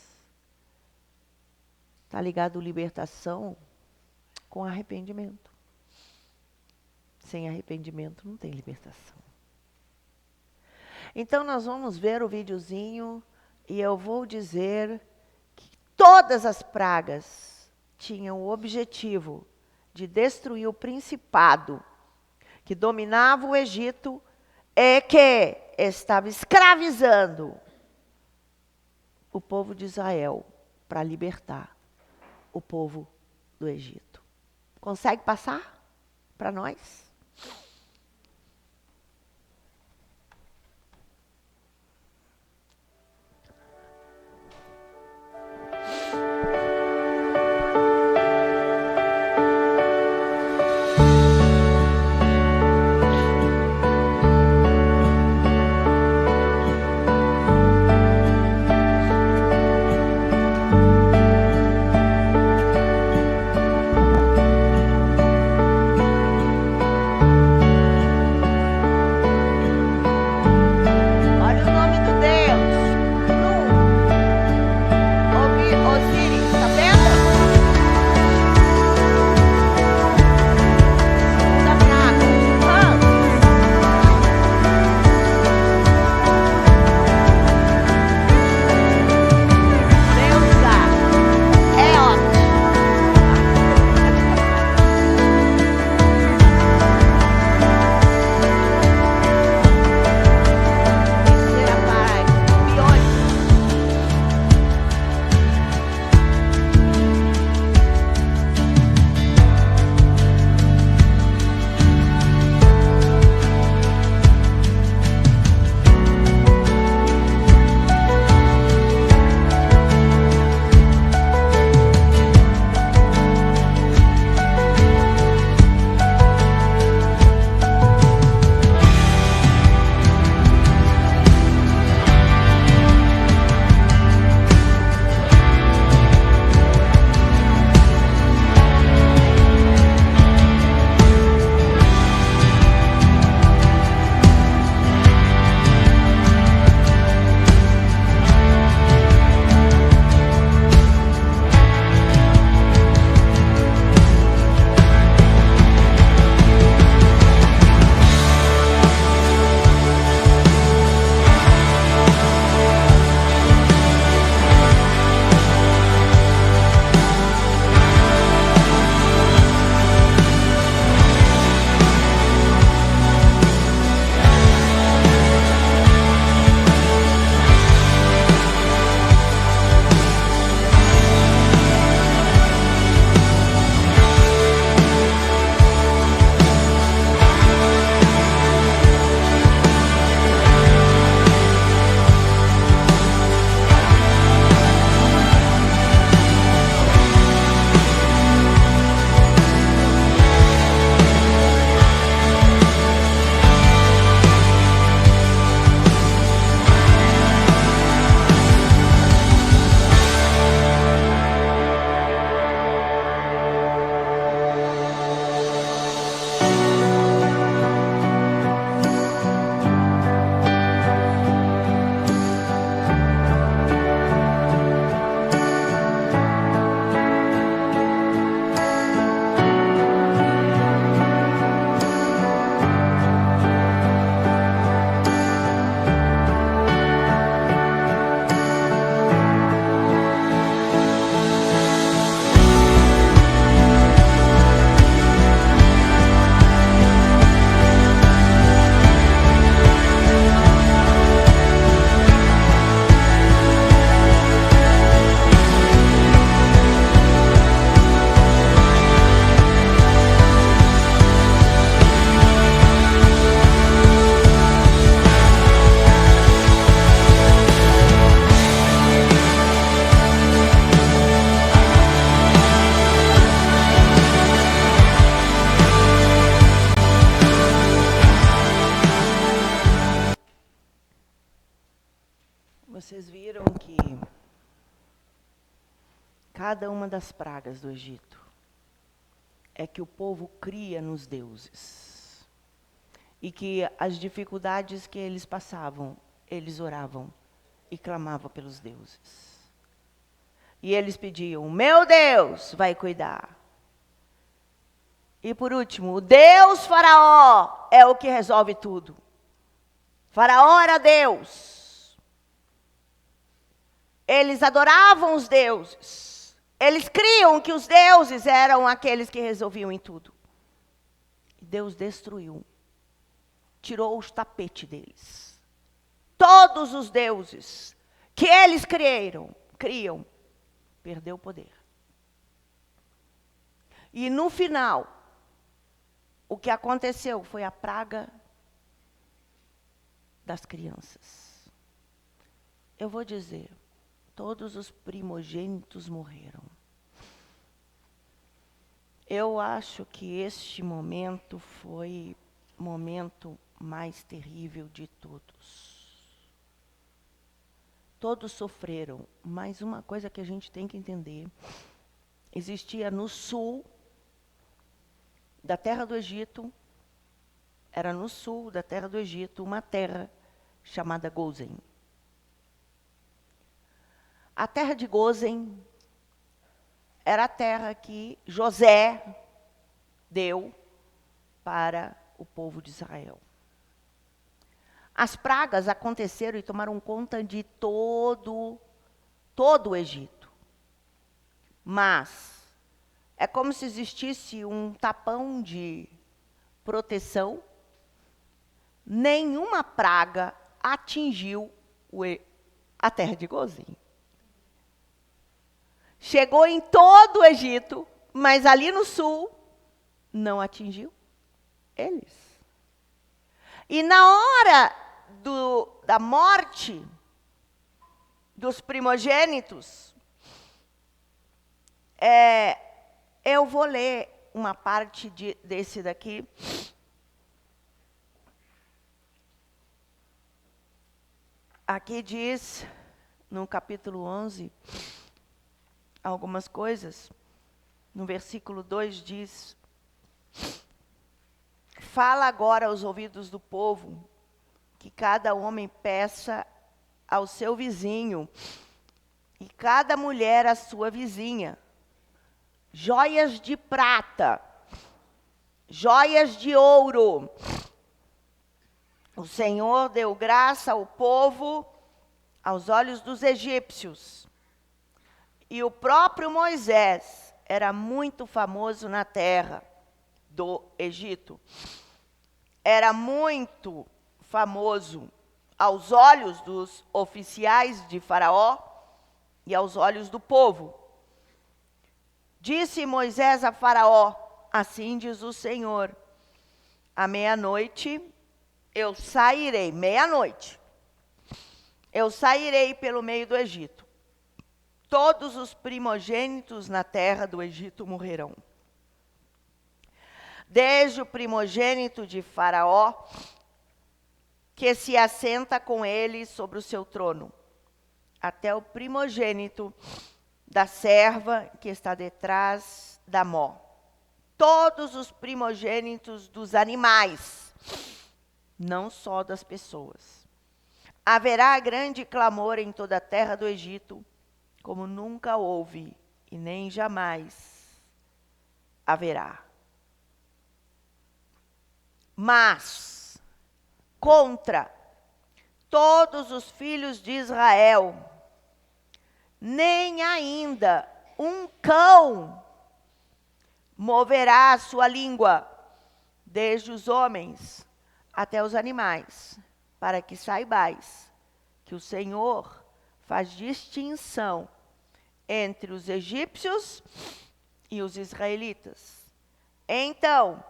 está ligado libertação com arrependimento. Sem arrependimento não tem libertação. Então nós vamos ver o videozinho e eu vou dizer que todas as pragas tinham o objetivo de destruir o principado que dominava o Egito e que estava escravizando o povo de Israel para libertar o povo do Egito. Consegue passar para nós? cada uma das pragas do Egito é que o povo cria nos deuses. E que as dificuldades que eles passavam, eles oravam e clamavam pelos deuses. E eles pediam, meu Deus vai cuidar. E por último, o Deus Faraó é o que resolve tudo. Faraó era Deus. Eles adoravam os deuses. Eles criam que os deuses eram aqueles que resolviam em tudo. E Deus destruiu. Tirou os tapetes deles. Todos os deuses que eles criam, perdeu o poder. E no final, o que aconteceu foi a praga das crianças. Eu vou dizer, todos os primogênitos morreram. Eu acho que este momento foi o momento mais terrível de todos. Todos sofreram, mas uma coisa que a gente tem que entender, existia no sul da terra do Egito, era no sul da terra do Egito, uma terra chamada Gósen. A terra de Gósen era a terra que José deu para o povo de Israel. As pragas aconteceram e tomaram conta de todo o Egito. Mas é como se existisse um tapão de proteção. Nenhuma praga atingiu a terra de Gósen. Chegou em todo o Egito, mas ali no sul não atingiu eles. E na hora da morte dos primogênitos, eu vou ler uma parte desse daqui. Aqui diz, no capítulo 11, algumas coisas. No versículo 2 diz: fala agora aos ouvidos do povo, que cada homem peça ao seu vizinho, e cada mulher à sua vizinha, joias de prata, joias de ouro. O Senhor deu graça ao povo aos olhos dos egípcios. E o próprio Moisés era muito famoso na terra do Egito. Era muito famoso aos olhos dos oficiais de Faraó e aos olhos do povo. Disse Moisés a Faraó, assim diz o Senhor, à meia-noite eu sairei, meia-noite, eu sairei pelo meio do Egito. Todos os primogênitos na terra do Egito morrerão. Desde o primogênito de Faraó, que se assenta com ele sobre o seu trono, até o primogênito da serva que está detrás da mó. Todos os primogênitos dos animais, não só das pessoas. Haverá grande clamor em toda a terra do Egito, como nunca houve e nem jamais haverá. Mas, contra todos os filhos de Israel, nem ainda um cão moverá a sua língua, desde os homens até os animais, para que saibais que o Senhor faz distinção entre os egípcios e os israelitas. Então,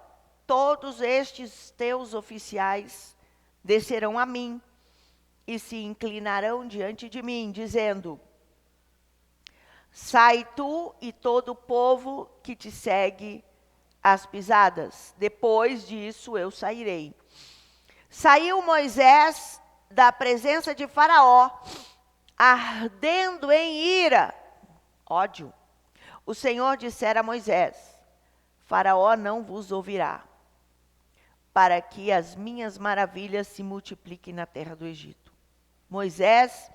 todos estes teus oficiais descerão a mim e se inclinarão diante de mim, dizendo: sai tu e todo o povo que te segue às pisadas. Depois disso eu sairei. Saiu Moisés da presença de Faraó, ardendo em ira, ódio, O Senhor dissera a Moisés: Faraó não vos ouvirá, para que as minhas maravilhas se multipliquem na terra do Egito. Moisés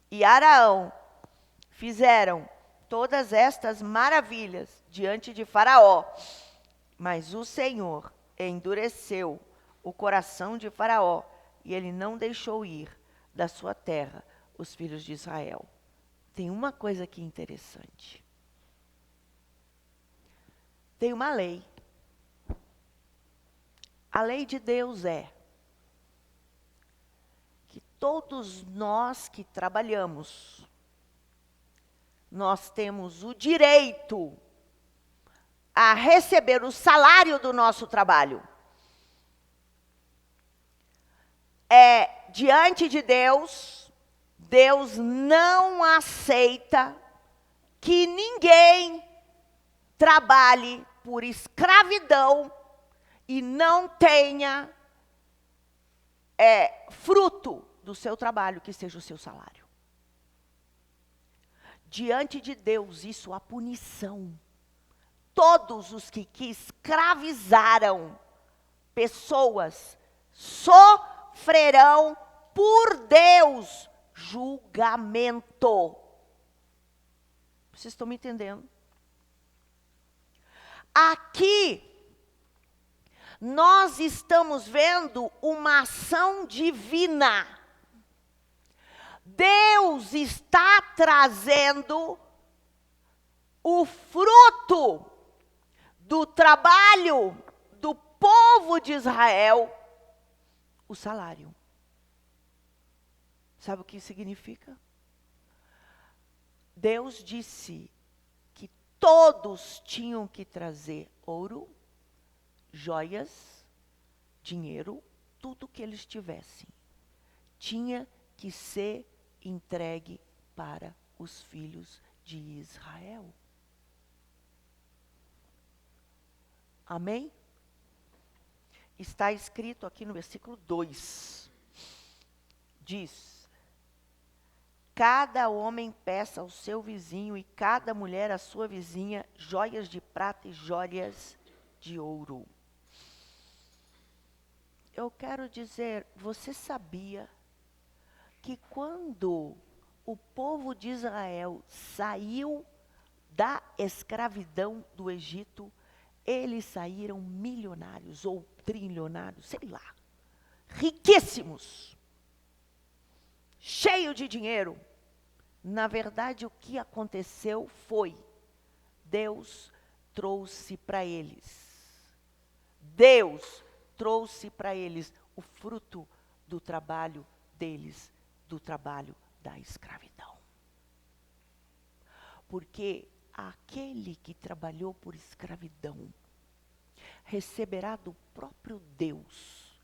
e Arão fizeram todas estas maravilhas diante de Faraó, mas o Senhor endureceu o coração de Faraó, e ele não deixou ir da sua terra os filhos de Israel. Tem uma coisa aqui interessante. Tem uma lei. A lei de Deus é que todos nós que trabalhamos, nós temos o direito a receber o salário do nosso trabalho. Diante de Deus, Deus não aceita que ninguém trabalhe por escravidão e não tenha fruto do seu trabalho, que seja o seu salário. Diante de Deus, isso há punição. Todos os que escravizaram pessoas sofrerão por Deus julgamento. Vocês estão me entendendo? Aqui, nós estamos vendo uma ação divina. Deus está trazendo o fruto do trabalho do povo de Israel, o salário. Sabe o que significa? Deus disse que todos tinham que trazer ouro, joias, dinheiro, tudo que eles tivessem. Tinha que ser entregue para os filhos de Israel. Amém? Está escrito aqui no versículo 2. Diz: cada homem peça ao seu vizinho e cada mulher à sua vizinha joias de prata e joias de ouro. Eu quero dizer, você sabia que quando o povo de Israel saiu da escravidão do Egito, eles saíram milionários ou trilionários, sei lá, riquíssimos, cheio de dinheiro. Na verdade, o que aconteceu foi, Deus trouxe para eles o fruto do trabalho deles, do trabalho da escravidão. Porque aquele que trabalhou por escravidão receberá do próprio Deus.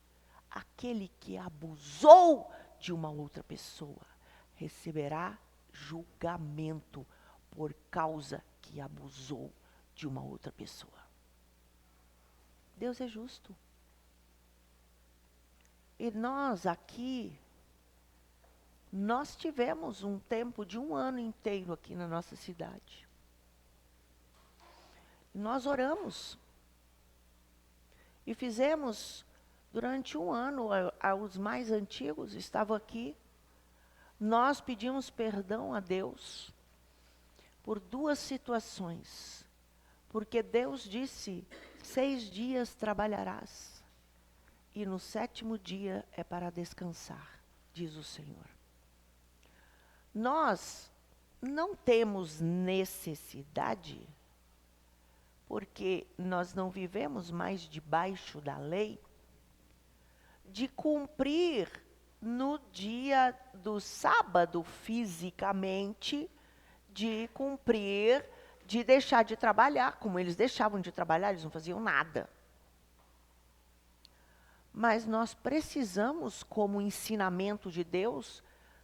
Aquele que abusou de uma outra pessoa receberá julgamento por causa que abusou de uma outra pessoa. Deus é justo. E nós aqui, nós tivemos um tempo de 1 ano inteiro aqui na nossa cidade. Nós oramos e fizemos durante 1 ano, os mais antigos estavam aqui, nós pedimos perdão a Deus por 2 situações. Porque Deus disse, 6 dias trabalharás, e no 7º dia é para descansar, diz o Senhor. Nós não temos necessidade, porque nós não vivemos mais debaixo da lei, de cumprir no dia do sábado fisicamente, de cumprir, de deixar de trabalhar, como eles deixavam de trabalhar, eles não faziam nada. Mas nós precisamos, como ensinamento de Deus,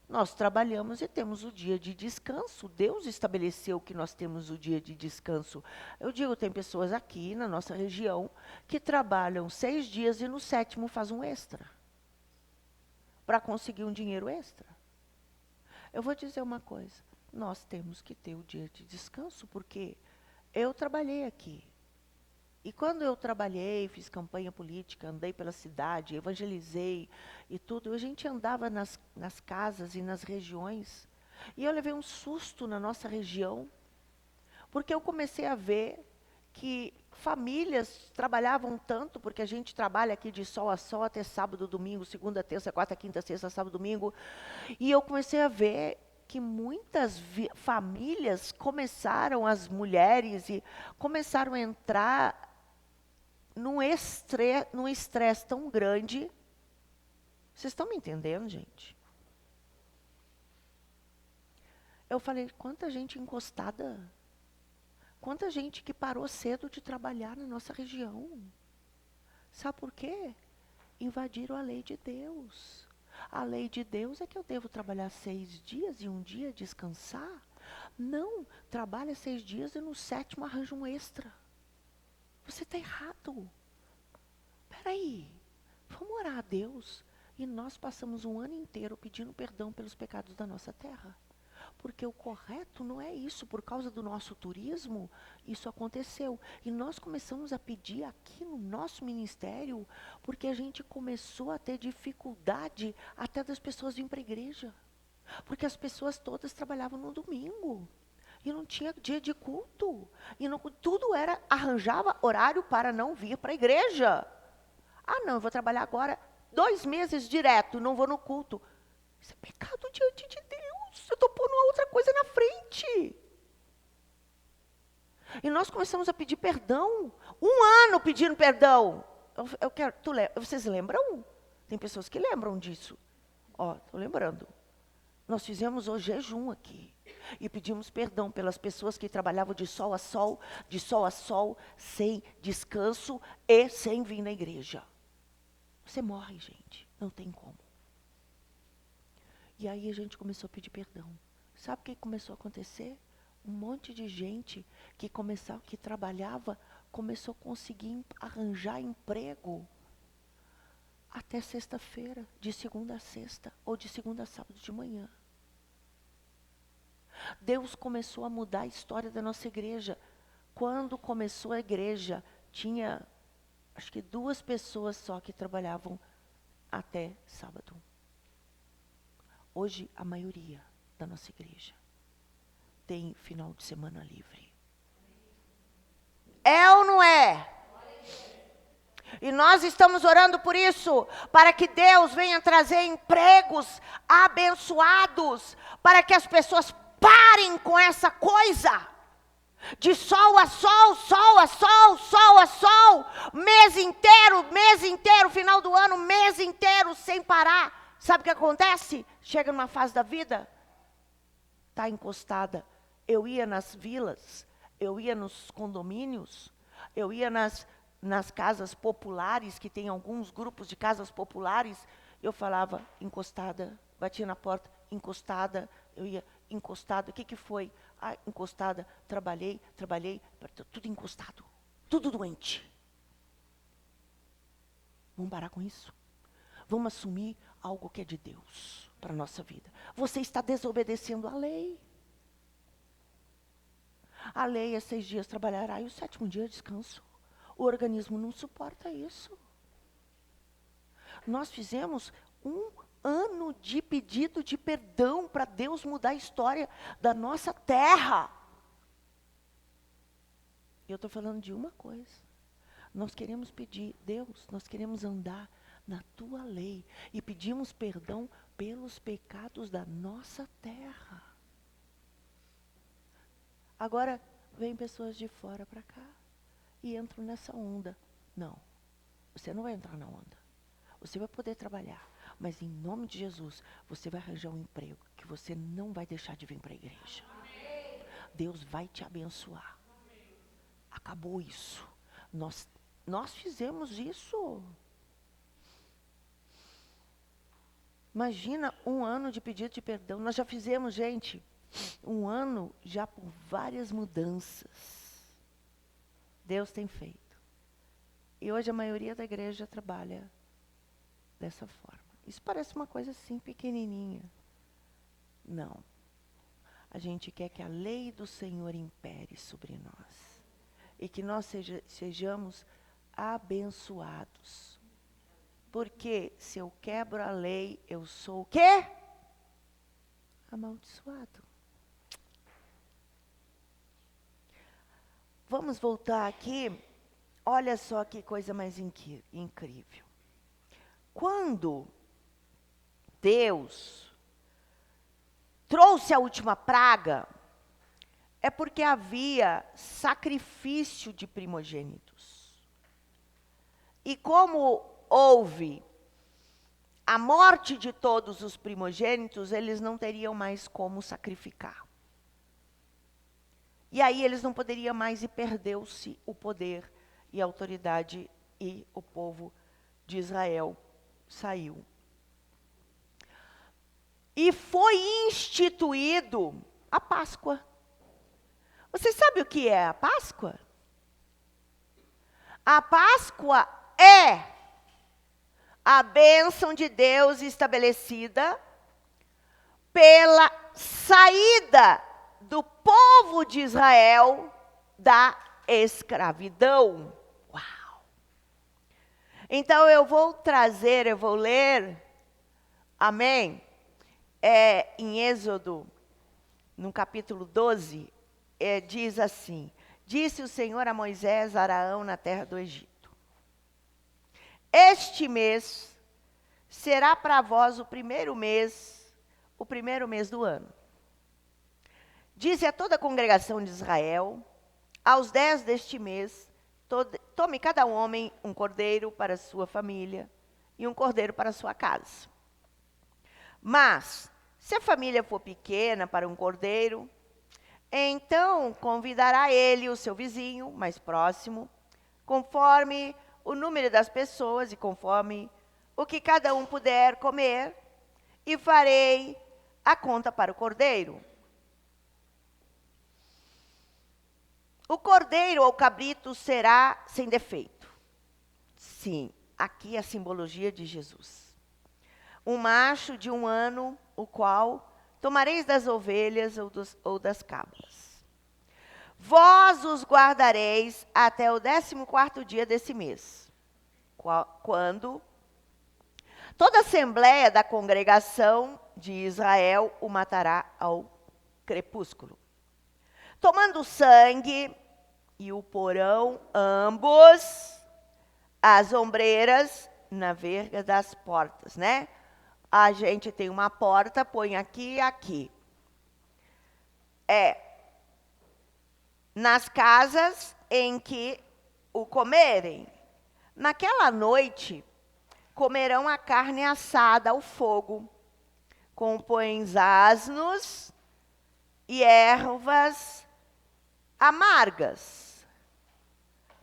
nós trabalhamos e temos o dia de descanso. Deus estabeleceu que nós temos o dia de descanso. Eu digo, tem pessoas aqui na nossa região que trabalham 6 dias e no 7º faz um extra, para conseguir um dinheiro extra. Eu vou dizer uma coisa, nós temos que ter o dia de descanso, porque eu trabalhei aqui. E quando eu trabalhei, fiz campanha política, andei pela cidade, evangelizei e tudo, a gente andava nas casas e nas regiões. E eu levei um susto na nossa região, porque eu comecei a ver que famílias trabalhavam tanto, porque a gente trabalha aqui de sol a sol até sábado, domingo, segunda, terça, quarta, quinta, sexta, sábado, domingo. E eu comecei a ver que muitas famílias começaram, as mulheres, e começaram a entrar num estresse tão grande. Vocês estão me entendendo, gente? Eu falei, quanta gente encostada. Quanta gente que parou cedo de trabalhar na nossa região. Sabe por quê? Invadiram a lei de Deus. A lei de Deus é que eu devo trabalhar 6 dias e um dia descansar. Não, trabalha 6 dias e no 7º arranja um extra. Você está errado. Peraí, vamos orar a Deus. E nós passamos um ano inteiro pedindo perdão pelos pecados da nossa terra. Porque o correto não é isso. Por causa do nosso turismo, isso aconteceu. E nós começamos a pedir aqui no nosso ministério, porque a gente começou a ter dificuldade até das pessoas virem para a igreja. Porque as pessoas todas trabalhavam no domingo. E não tinha dia de culto. E não, tudo era, arranjava horário para não vir para a igreja. Ah, não, eu vou trabalhar agora 2 meses direto, não vou no culto. Isso é pecado diante de Deus. Eu estou pondo outra coisa na frente. E nós começamos a pedir perdão. 1 ano pedindo perdão. Eu quero, vocês lembram? Tem pessoas que lembram disso. Ó, estou lembrando. Nós fizemos o jejum aqui. E pedimos perdão pelas pessoas que trabalhavam de sol a sol, sem descanso e sem vir na igreja. Você morre, gente. Não tem como. E aí a gente começou a pedir perdão. Sabe o que começou a acontecer? Um monte de gente que trabalhava, começou a conseguir arranjar emprego até sexta-feira, de segunda a sexta, ou de segunda a sábado de manhã. Deus começou a mudar a história da nossa igreja. Quando começou a igreja, tinha, acho que 2 pessoas só que trabalhavam até sábado. Hoje, a maioria da nossa igreja tem final de semana livre. É ou não é? E nós estamos orando por isso, para que Deus venha trazer empregos abençoados, para que as pessoas parem com essa coisa de sol a sol, sol a sol, sol a sol, mês inteiro, final do ano, mês inteiro, sem parar. Sabe o que acontece? Chega numa fase da vida, está encostada. Eu ia nas vilas, eu ia nos condomínios, eu ia nas casas populares, que tem alguns grupos de casas populares, eu falava encostada, batia na porta, encostada, eu ia encostada. O que foi? Ah, encostada, trabalhei, tudo encostado, tudo doente. Vamos parar com isso? Vamos assumir algo que é de Deus para a nossa vida. Você está desobedecendo a lei. A lei é 6 dias trabalhará e o 7º dia descanso. O organismo não suporta isso. Nós fizemos 1 ano de pedido de perdão para Deus mudar a história da nossa terra. E eu estou falando de uma coisa. Nós queremos pedir, Deus, nós queremos andar na tua lei e pedimos perdão pelos pecados da nossa terra. Agora, vem pessoas de fora para cá e entram nessa onda. Não, você não vai entrar na onda. Você vai poder trabalhar, mas em nome de Jesus, você vai arranjar um emprego que você não vai deixar de vir para a igreja. Amém. Deus vai te abençoar. Amém. Acabou isso. Nós fizemos isso. Imagina 1 ano de pedido de perdão. Nós já fizemos, gente, 1 ano já por várias mudanças. Deus tem feito. E hoje a maioria da igreja trabalha dessa forma. Isso parece uma coisa assim pequenininha. Não. A gente quer que a lei do Senhor impere sobre nós. e que nós sejamos abençoados. Porque se eu quebro a lei, eu sou o quê? Amaldiçoado. Vamos voltar aqui. Olha só que coisa mais incrível. Quando Deus trouxe a última praga, é porque havia sacrifício de primogênitos. E como houve a morte de todos os primogênitos, eles não teriam mais como sacrificar. E aí eles não poderiam mais e perdeu-se o poder e a autoridade e o povo de Israel saiu. E foi instituído a Páscoa. Você sabe o que é a Páscoa? A Páscoa é a bênção de Deus estabelecida pela saída do povo de Israel da escravidão. Uau! Então eu vou ler, amém? Em Êxodo, no capítulo 12, diz assim: disse o Senhor a Moisés, a Araão, na terra do Egito: este mês será para vós o primeiro mês do ano. Dize a toda a congregação de Israel: aos 10 deste mês, tome cada homem um cordeiro para sua família e um cordeiro para sua casa. Mas, se a família for pequena para um cordeiro, então convidará ele o seu vizinho mais próximo, conforme o número das pessoas e conforme o que cada um puder comer, e farei a conta para o cordeiro. O cordeiro ou cabrito será sem defeito. Sim, aqui é a simbologia de Jesus. Um macho de 1 ano, o qual tomareis das ovelhas ou das cabras. Vós os guardareis até o 14º dia desse mês, quando toda a assembleia da congregação de Israel o matará ao crepúsculo. Tomando o sangue e o porão, ambos, as ombreiras na verga das portas, né? A gente tem uma porta, põe aqui e aqui. Nas casas em que o comerem. Naquela noite, comerão a carne assada ao fogo, com pães asnos e ervas amargas.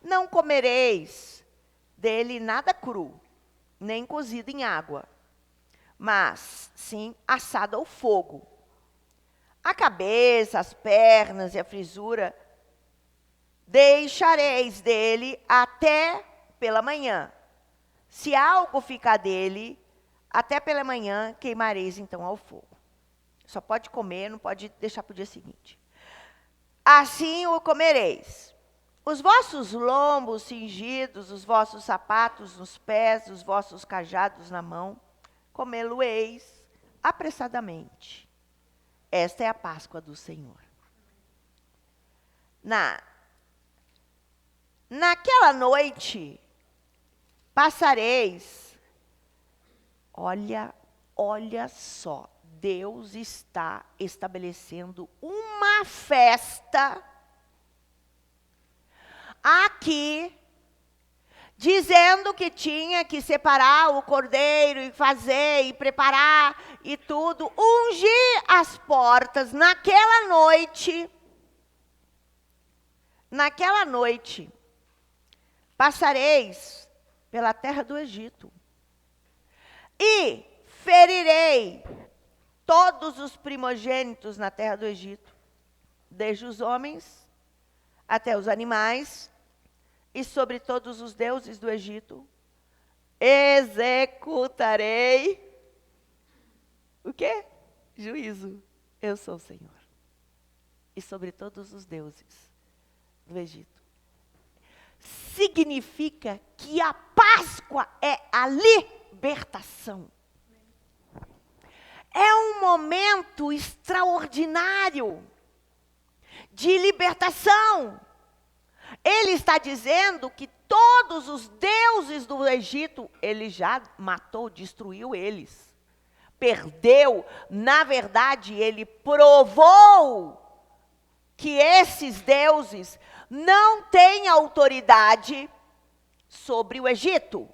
Não comereis dele nada cru, nem cozido em água, mas sim assado ao fogo. A cabeça, as pernas e a frisura deixareis dele até pela manhã. Se algo ficar dele, até pela manhã queimareis então ao fogo. Só pode comer, não pode deixar para o dia seguinte. Assim o comereis. Os vossos lombos cingidos, os vossos sapatos nos pés, os vossos cajados na mão, comê-lo-eis apressadamente. Esta é a Páscoa do Senhor. Naquela noite, passareis. Olha só. Deus está estabelecendo uma festa aqui, dizendo que tinha que separar o cordeiro e fazer e preparar e tudo, ungir as portas naquela noite. Naquela noite, passareis pela terra do Egito e ferirei todos os primogênitos na terra do Egito, desde os homens até os animais, e sobre todos os deuses do Egito, executarei o quê? Juízo. Eu sou o Senhor. E sobre todos os deuses do Egito, significa que a Páscoa é a libertação. É um momento extraordinário de libertação. Ele está dizendo que todos os deuses do Egito, ele já matou, destruiu eles. Perdeu. Na verdade, ele provou que esses deuses não têm autoridade sobre o Egito.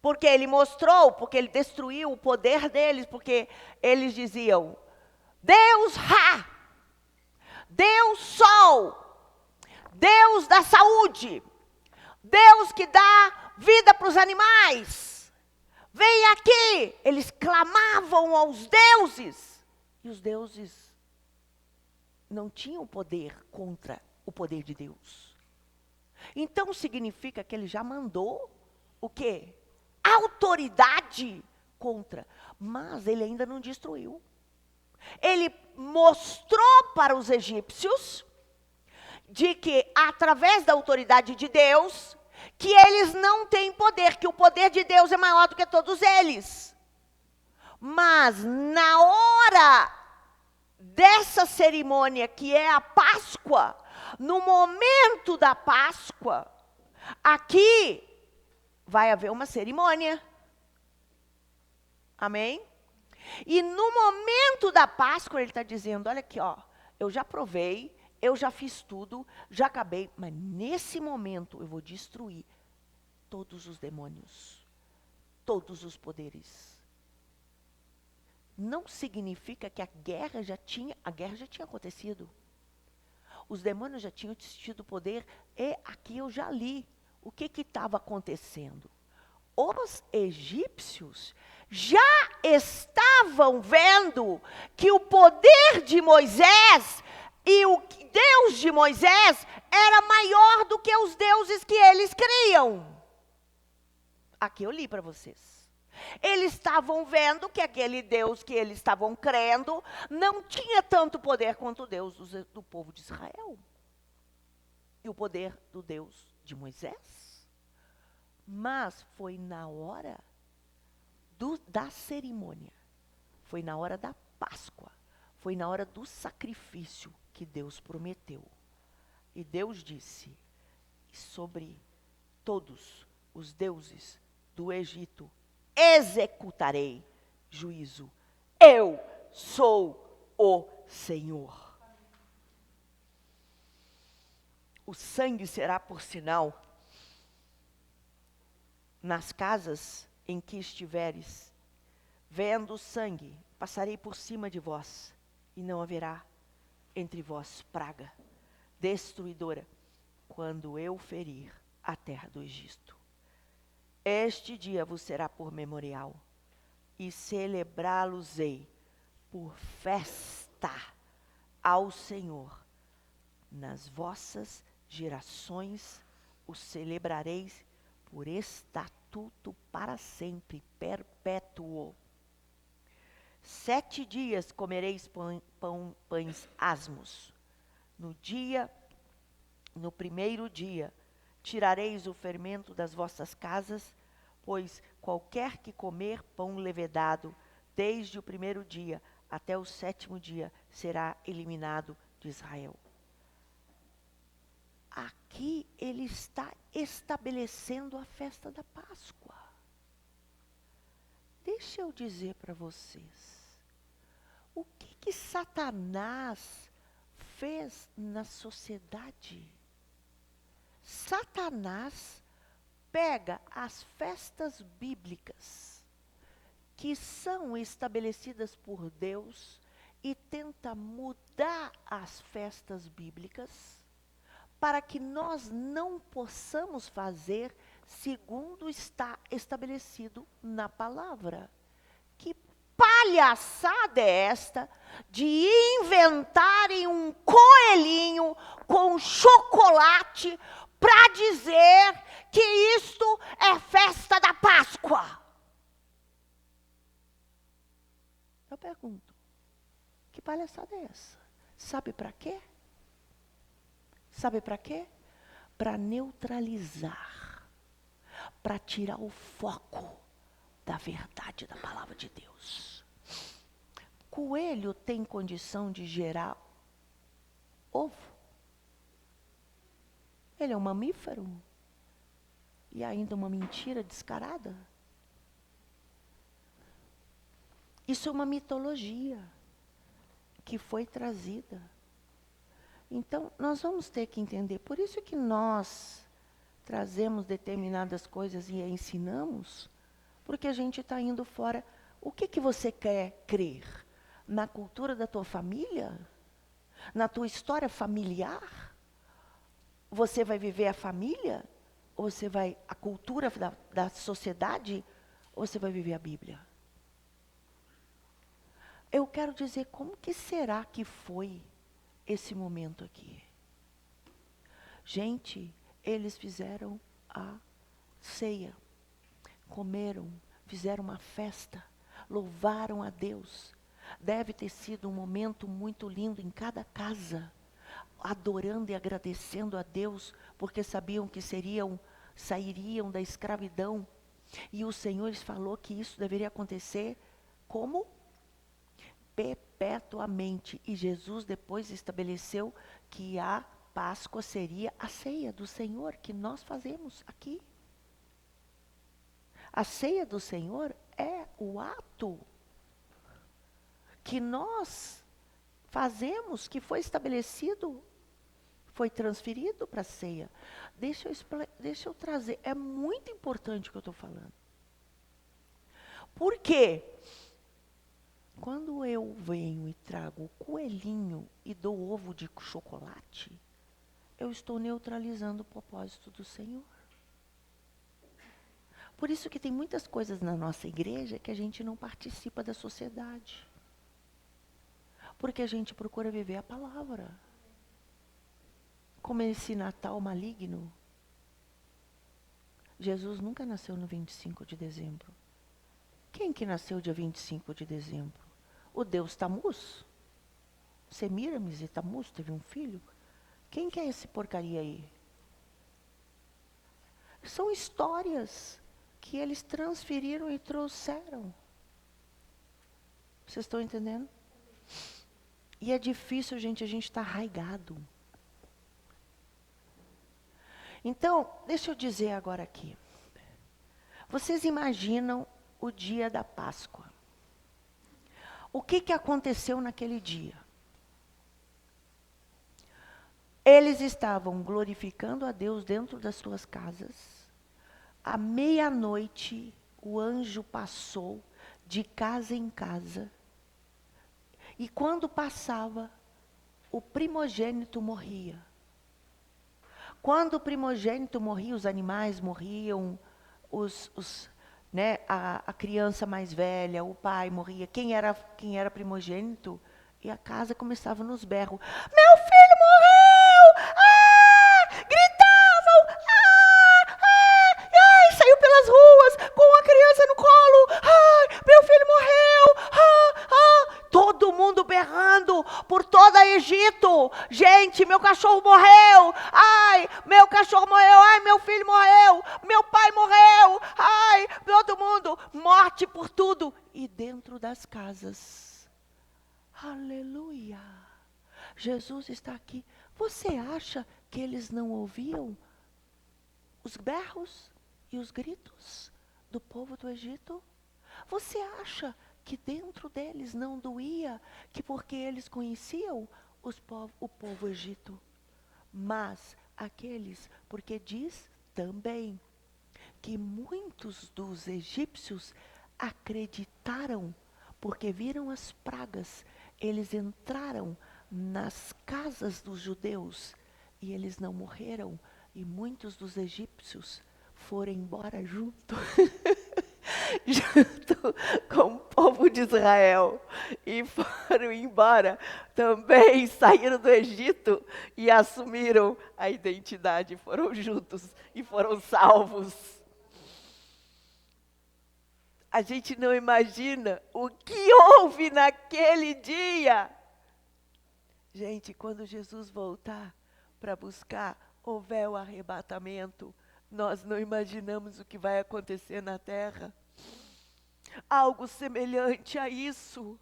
Porque ele mostrou, porque ele destruiu o poder deles, porque eles diziam, Deus Ra, Deus Sol, Deus da saúde, Deus que dá vida para os animais, vem aqui. Eles clamavam aos deuses, e os deuses não tinham poder contra o poder de Deus. Então significa que ele já mandou o quê? Autoridade contra, mas ele ainda não destruiu. Ele mostrou para os egípcios de que, através da autoridade de Deus, que eles não têm poder, que o poder de Deus é maior do que todos eles. Mas, na hora dessa cerimônia, que é a Páscoa, no momento da Páscoa, aqui vai haver uma cerimônia. Amém? E no momento da Páscoa, ele está dizendo, olha aqui, ó, eu já provei, eu já fiz tudo, já acabei, mas nesse momento eu vou destruir todos os demônios, todos os poderes. Não significa que a guerra já tinha acontecido. Os demônios já tinham tido poder, e aqui eu já li o que estava acontecendo. Os egípcios já estavam vendo que o poder de Moisés e o Deus de Moisés era maior do que os deuses que eles criam. Aqui eu li para vocês. Eles estavam vendo que aquele Deus que eles estavam crendo não tinha tanto poder quanto o Deus do povo de Israel. E o poder do Deus de Moisés. Mas foi na hora da cerimônia, foi na hora da Páscoa, foi na hora do sacrifício que Deus prometeu. E Deus disse, sobre todos os deuses do Egito, executarei juízo. Eu sou o Senhor. O sangue será por sinal nas casas em que estiveres. Vendo o sangue, passarei por cima de vós, e não haverá entre vós praga destruidora, quando eu ferir a terra do Egito. Este dia vos será por memorial, e celebrá-los-ei por festa ao Senhor. Nas vossas gerações o celebrareis por estatuto para sempre, perpétuo. 7 dias comereis pães asmos. No primeiro dia, tirareis o fermento das vossas casas, pois qualquer que comer pão levedado, desde o primeiro dia até o 7º dia, será eliminado de Israel. Aqui ele está estabelecendo a festa da Páscoa. Deixa eu dizer para vocês, o que Satanás fez na sociedade? Satanás pega as festas bíblicas, que são estabelecidas por Deus, e tenta mudar as festas bíblicas, para que nós não possamos fazer segundo está estabelecido na palavra. Que palhaçada é esta de inventarem um coelhinho com chocolate para dizer que isto é festa da Páscoa? Eu pergunto, que palhaçada é essa? Sabe para quê? Sabe para quê? para neutralizar, para tirar o foco da verdade da palavra de Deus. Coelho tem condição de gerar ovo? Ele é um mamífero? E ainda uma mentira descarada? Isso é uma mitologia que foi trazida. Então, nós vamos ter que entender. Por isso que nós trazemos determinadas coisas e ensinamos, porque a gente está indo fora. O que você quer crer? Na cultura da tua família? Na tua história familiar? Você vai viver a família? Ou você vai a cultura da sociedade? Ou você vai viver a Bíblia? Eu quero dizer, como que será que foi esse momento aqui? Gente, eles fizeram a ceia, comeram, fizeram uma festa, louvaram a Deus. Deve ter sido um momento muito lindo em cada casa, adorando e agradecendo a Deus, porque sabiam que sairiam da escravidão. E o Senhor falou que isso deveria acontecer como? Perpetuamente. E Jesus depois estabeleceu que a Páscoa seria a ceia do Senhor, que nós fazemos aqui. A ceia do Senhor é o ato que nós fazemos, que foi estabelecido, foi transferido para a ceia. Deixa eu trazer, é muito importante o que eu estou falando. Por quê? Quando eu venho e trago o coelhinho e dou ovo de chocolate, eu estou neutralizando o propósito do Senhor. Por isso que tem muitas coisas na nossa igreja que a gente não participa da sociedade. Porque a gente procura viver a palavra. Como esse Natal maligno. Jesus nunca nasceu no 25 de dezembro. Quem que nasceu dia 25 de dezembro? O Deus Tamuz? Semiramis e Tamuz teve um filho? Quem que é esse porcaria aí? São histórias que eles transferiram e trouxeram. Vocês estão entendendo? E é difícil, gente, a gente está arraigado. Então, deixa eu dizer agora aqui. Vocês imaginam o dia da Páscoa? O que aconteceu naquele dia? Eles estavam glorificando a Deus dentro das suas casas. À meia-noite, o anjo passou de casa em casa. E quando passava, o primogênito morria. Quando o primogênito morria, os animais morriam, a criança mais velha, o pai morria. Quem era primogênito? E a casa começava nos berros. Meu filho morreu! Ah! Gritavam! Ai, saiu pelas ruas com a criança no colo. Ai, meu filho morreu! Todo mundo berrando por todo o Egito. Gente, meu cachorro morreu. Ai, meu cachorro morreu. Ai, meu filho morreu. Meu pai morreu. Ai, todo mundo. Morte por tudo. E dentro das casas. Aleluia. Jesus está aqui. Você acha que eles não ouviam os berros e os gritos do povo do Egito? Você acha que dentro deles não doía, que porque eles conheciam o povo Egito? Mas aqueles, porque diz também que muitos dos egípcios acreditaram, porque viram as pragas, eles entraram nas casas dos judeus e eles não morreram, e muitos dos egípcios foram embora junto com o povo de Israel, e foram embora, também saíram do Egito e assumiram a identidade, foram juntos e foram salvos. A gente não imagina o que houve naquele dia. Gente, quando Jesus voltar para buscar houver o arrebatamento, nós não imaginamos o que vai acontecer na terra. Algo semelhante a isso.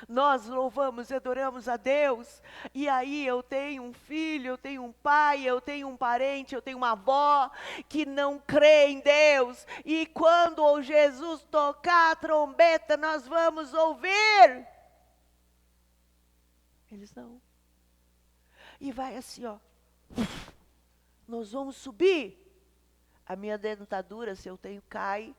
Nós louvamos e adoramos a Deus, e aí eu tenho um filho, eu tenho um pai, eu tenho um parente, eu tenho uma avó que não crê em Deus, e quando o Jesus tocar a trombeta, nós vamos ouvir. Eles não. E vai assim, ó. Nós vamos subir. A minha dentadura, se eu tenho, cai.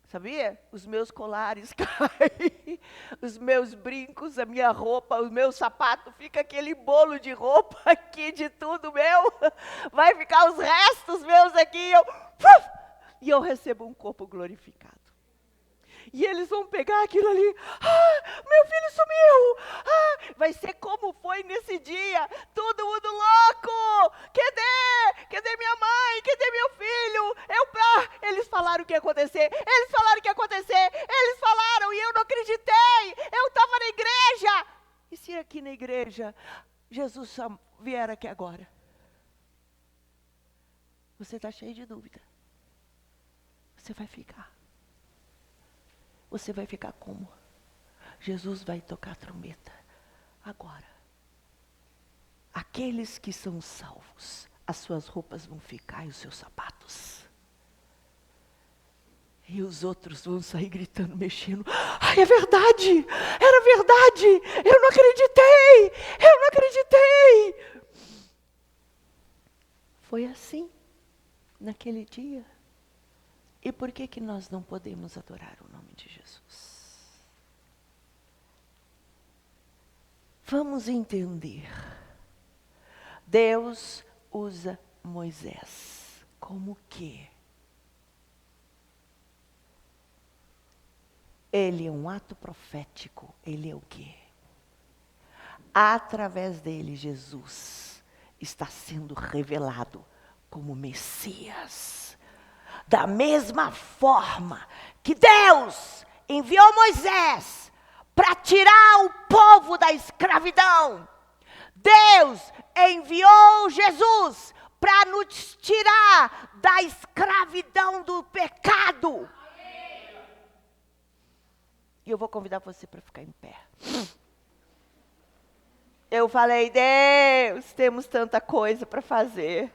Sabia? Os meus colares caem, os meus brincos, a minha roupa, o meu sapato, fica aquele bolo de roupa aqui de tudo meu. Vai ficar os restos meus aqui, e eu recebo um corpo glorificado. E eles vão pegar aquilo ali. Meu filho sumiu. Vai ser como foi nesse dia. Todo mundo louco. Cadê minha mãe? Cadê meu filho? Eles falaram o que ia acontecer. Eles falaram e eu não acreditei. Eu estava na igreja. E se aqui na igreja Jesus vier aqui agora? Você está cheio de dúvida. Você vai ficar. Você vai ficar como? Jesus vai tocar a trombeta. Agora, aqueles que são salvos, as suas roupas vão ficar e os seus sapatos. E os outros vão sair gritando, mexendo. É verdade! Era verdade! Eu não acreditei! Foi assim, naquele dia. E por que nós não podemos adorar o nome de Jesus? Vamos entender. Deus usa Moisés como quê? Ele é um ato profético. Ele é o quê? Através dele, Jesus está sendo revelado como Messias. Da mesma forma que Deus enviou Moisés para tirar o povo da escravidão, Deus enviou Jesus para nos tirar da escravidão do pecado. E eu vou convidar você para ficar em pé. Eu falei, Deus, temos tanta coisa para fazer.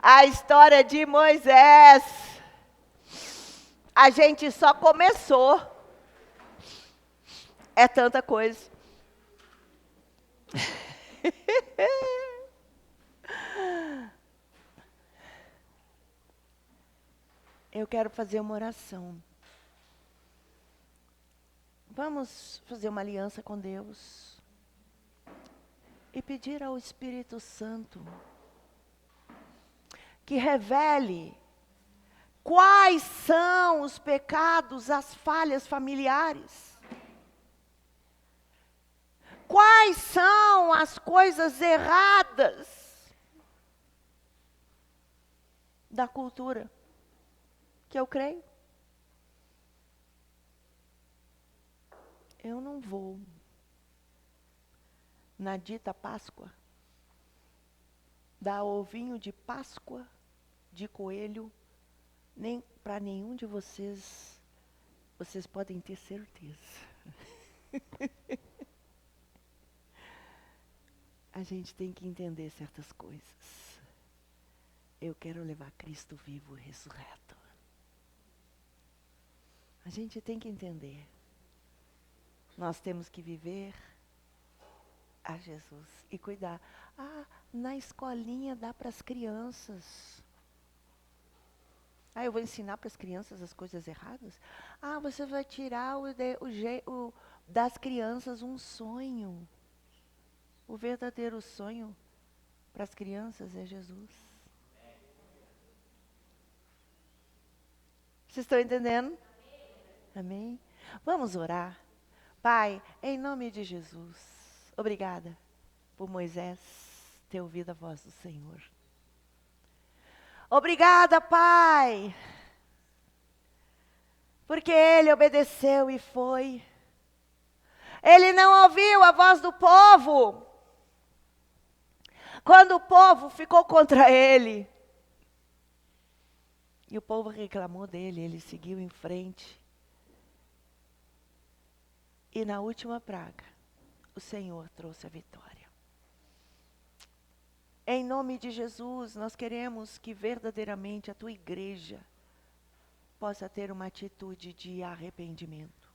A história de Moisés, a gente só começou. É tanta coisa. Eu quero fazer uma oração. Vamos fazer uma aliança com Deus e pedir ao Espírito Santo que revele quais são os pecados, as falhas familiares. Quais são as coisas erradas da cultura que eu creio? Eu não vou na dita Páscoa dar ovinho de Páscoa, de coelho, nem para nenhum de vocês. Vocês podem ter certeza. A gente tem que entender certas coisas. Eu quero levar Cristo vivo, ressurreto. A gente tem que entender. Nós temos que viver a Jesus e cuidar. Na escolinha dá para as crianças. Eu vou ensinar para as crianças as coisas erradas? Você vai tirar das crianças um sonho. O verdadeiro sonho para as crianças é Jesus. Vocês estão entendendo? Amém? Vamos orar. Pai, em nome de Jesus, obrigada por Moisés ter ouvido a voz do Senhor. Obrigada, Pai, porque ele obedeceu e foi. Ele não ouviu a voz do povo. Quando o povo ficou contra ele, e o povo reclamou dele, ele seguiu em frente. E na última praga, o Senhor trouxe a vitória. Em nome de Jesus, nós queremos que verdadeiramente a tua igreja possa ter uma atitude de arrependimento.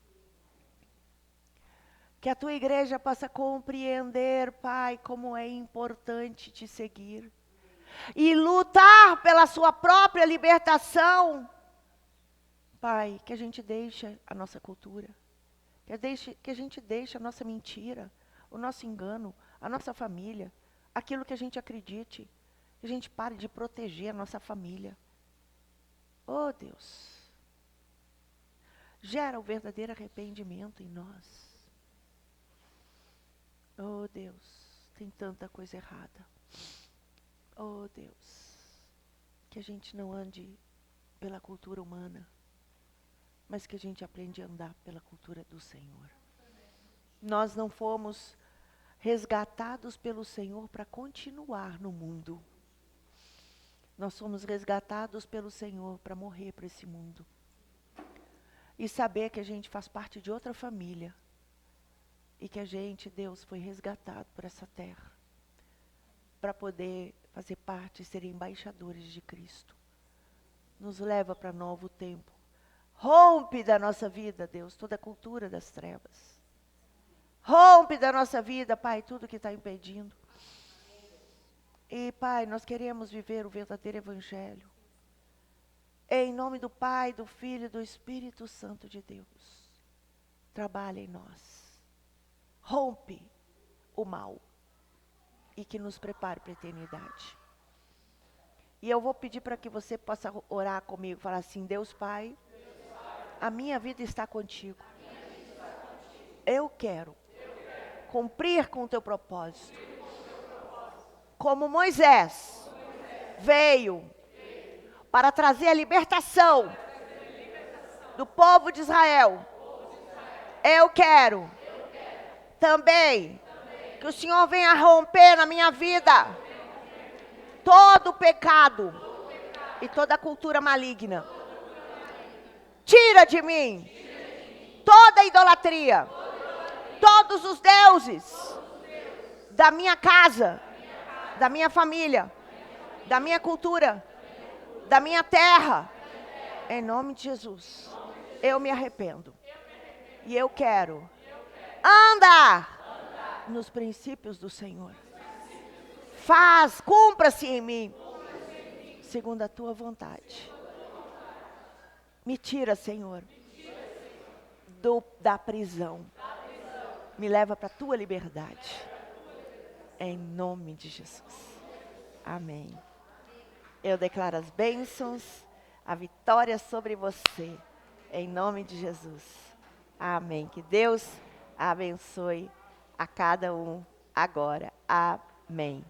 Que a tua igreja possa compreender, Pai, como é importante te seguir. E lutar pela sua própria libertação. Pai, que a gente deixe a nossa cultura. Que a gente deixe a nossa mentira, o nosso engano, a nossa família, aquilo que a gente acredite. Que a gente pare de proteger a nossa família. Oh, Deus. Gera o verdadeiro arrependimento em nós. Oh, Deus, tem tanta coisa errada. Oh, Deus, que a gente não ande pela cultura humana, mas que a gente aprende a andar pela cultura do Senhor. Nós não fomos resgatados pelo Senhor para continuar no mundo. Nós fomos resgatados pelo Senhor para morrer para esse mundo. E saber que a gente faz parte de outra família. E que a gente, Deus, foi resgatado por essa terra. Para poder fazer parte e ser embaixadores de Cristo. Nos leva para novo tempo. Rompe da nossa vida, Deus, toda a cultura das trevas. Rompe da nossa vida, Pai, tudo que está impedindo. E, Pai, nós queremos viver o verdadeiro Evangelho. Em nome do Pai, do Filho e do Espírito Santo de Deus. Trabalha em nós. Rompe o mal. E que nos prepare para a eternidade. E eu vou pedir para que você possa orar comigo. Falar assim, Deus Pai, a minha vida está contigo. Eu quero cumprir com o teu propósito. Como Moisés veio para trazer a libertação do povo de Israel. Eu quero também que o Senhor venha romper na minha vida todo o pecado e toda a cultura maligna. Tira de mim toda a idolatria, todos os deuses da minha casa, da minha família, da minha cultura, da minha terra. Em nome de Jesus, eu me arrependo. E eu quero andar nos princípios do Senhor. Cumpra-se em mim, segundo a tua vontade. Me tira, Senhor, da prisão. Me leva para a tua liberdade. Em nome de Jesus. Amém. Eu declaro as bênçãos, a vitória sobre você. Em nome de Jesus. Amém. Que Deus abençoe a cada um agora. Amém.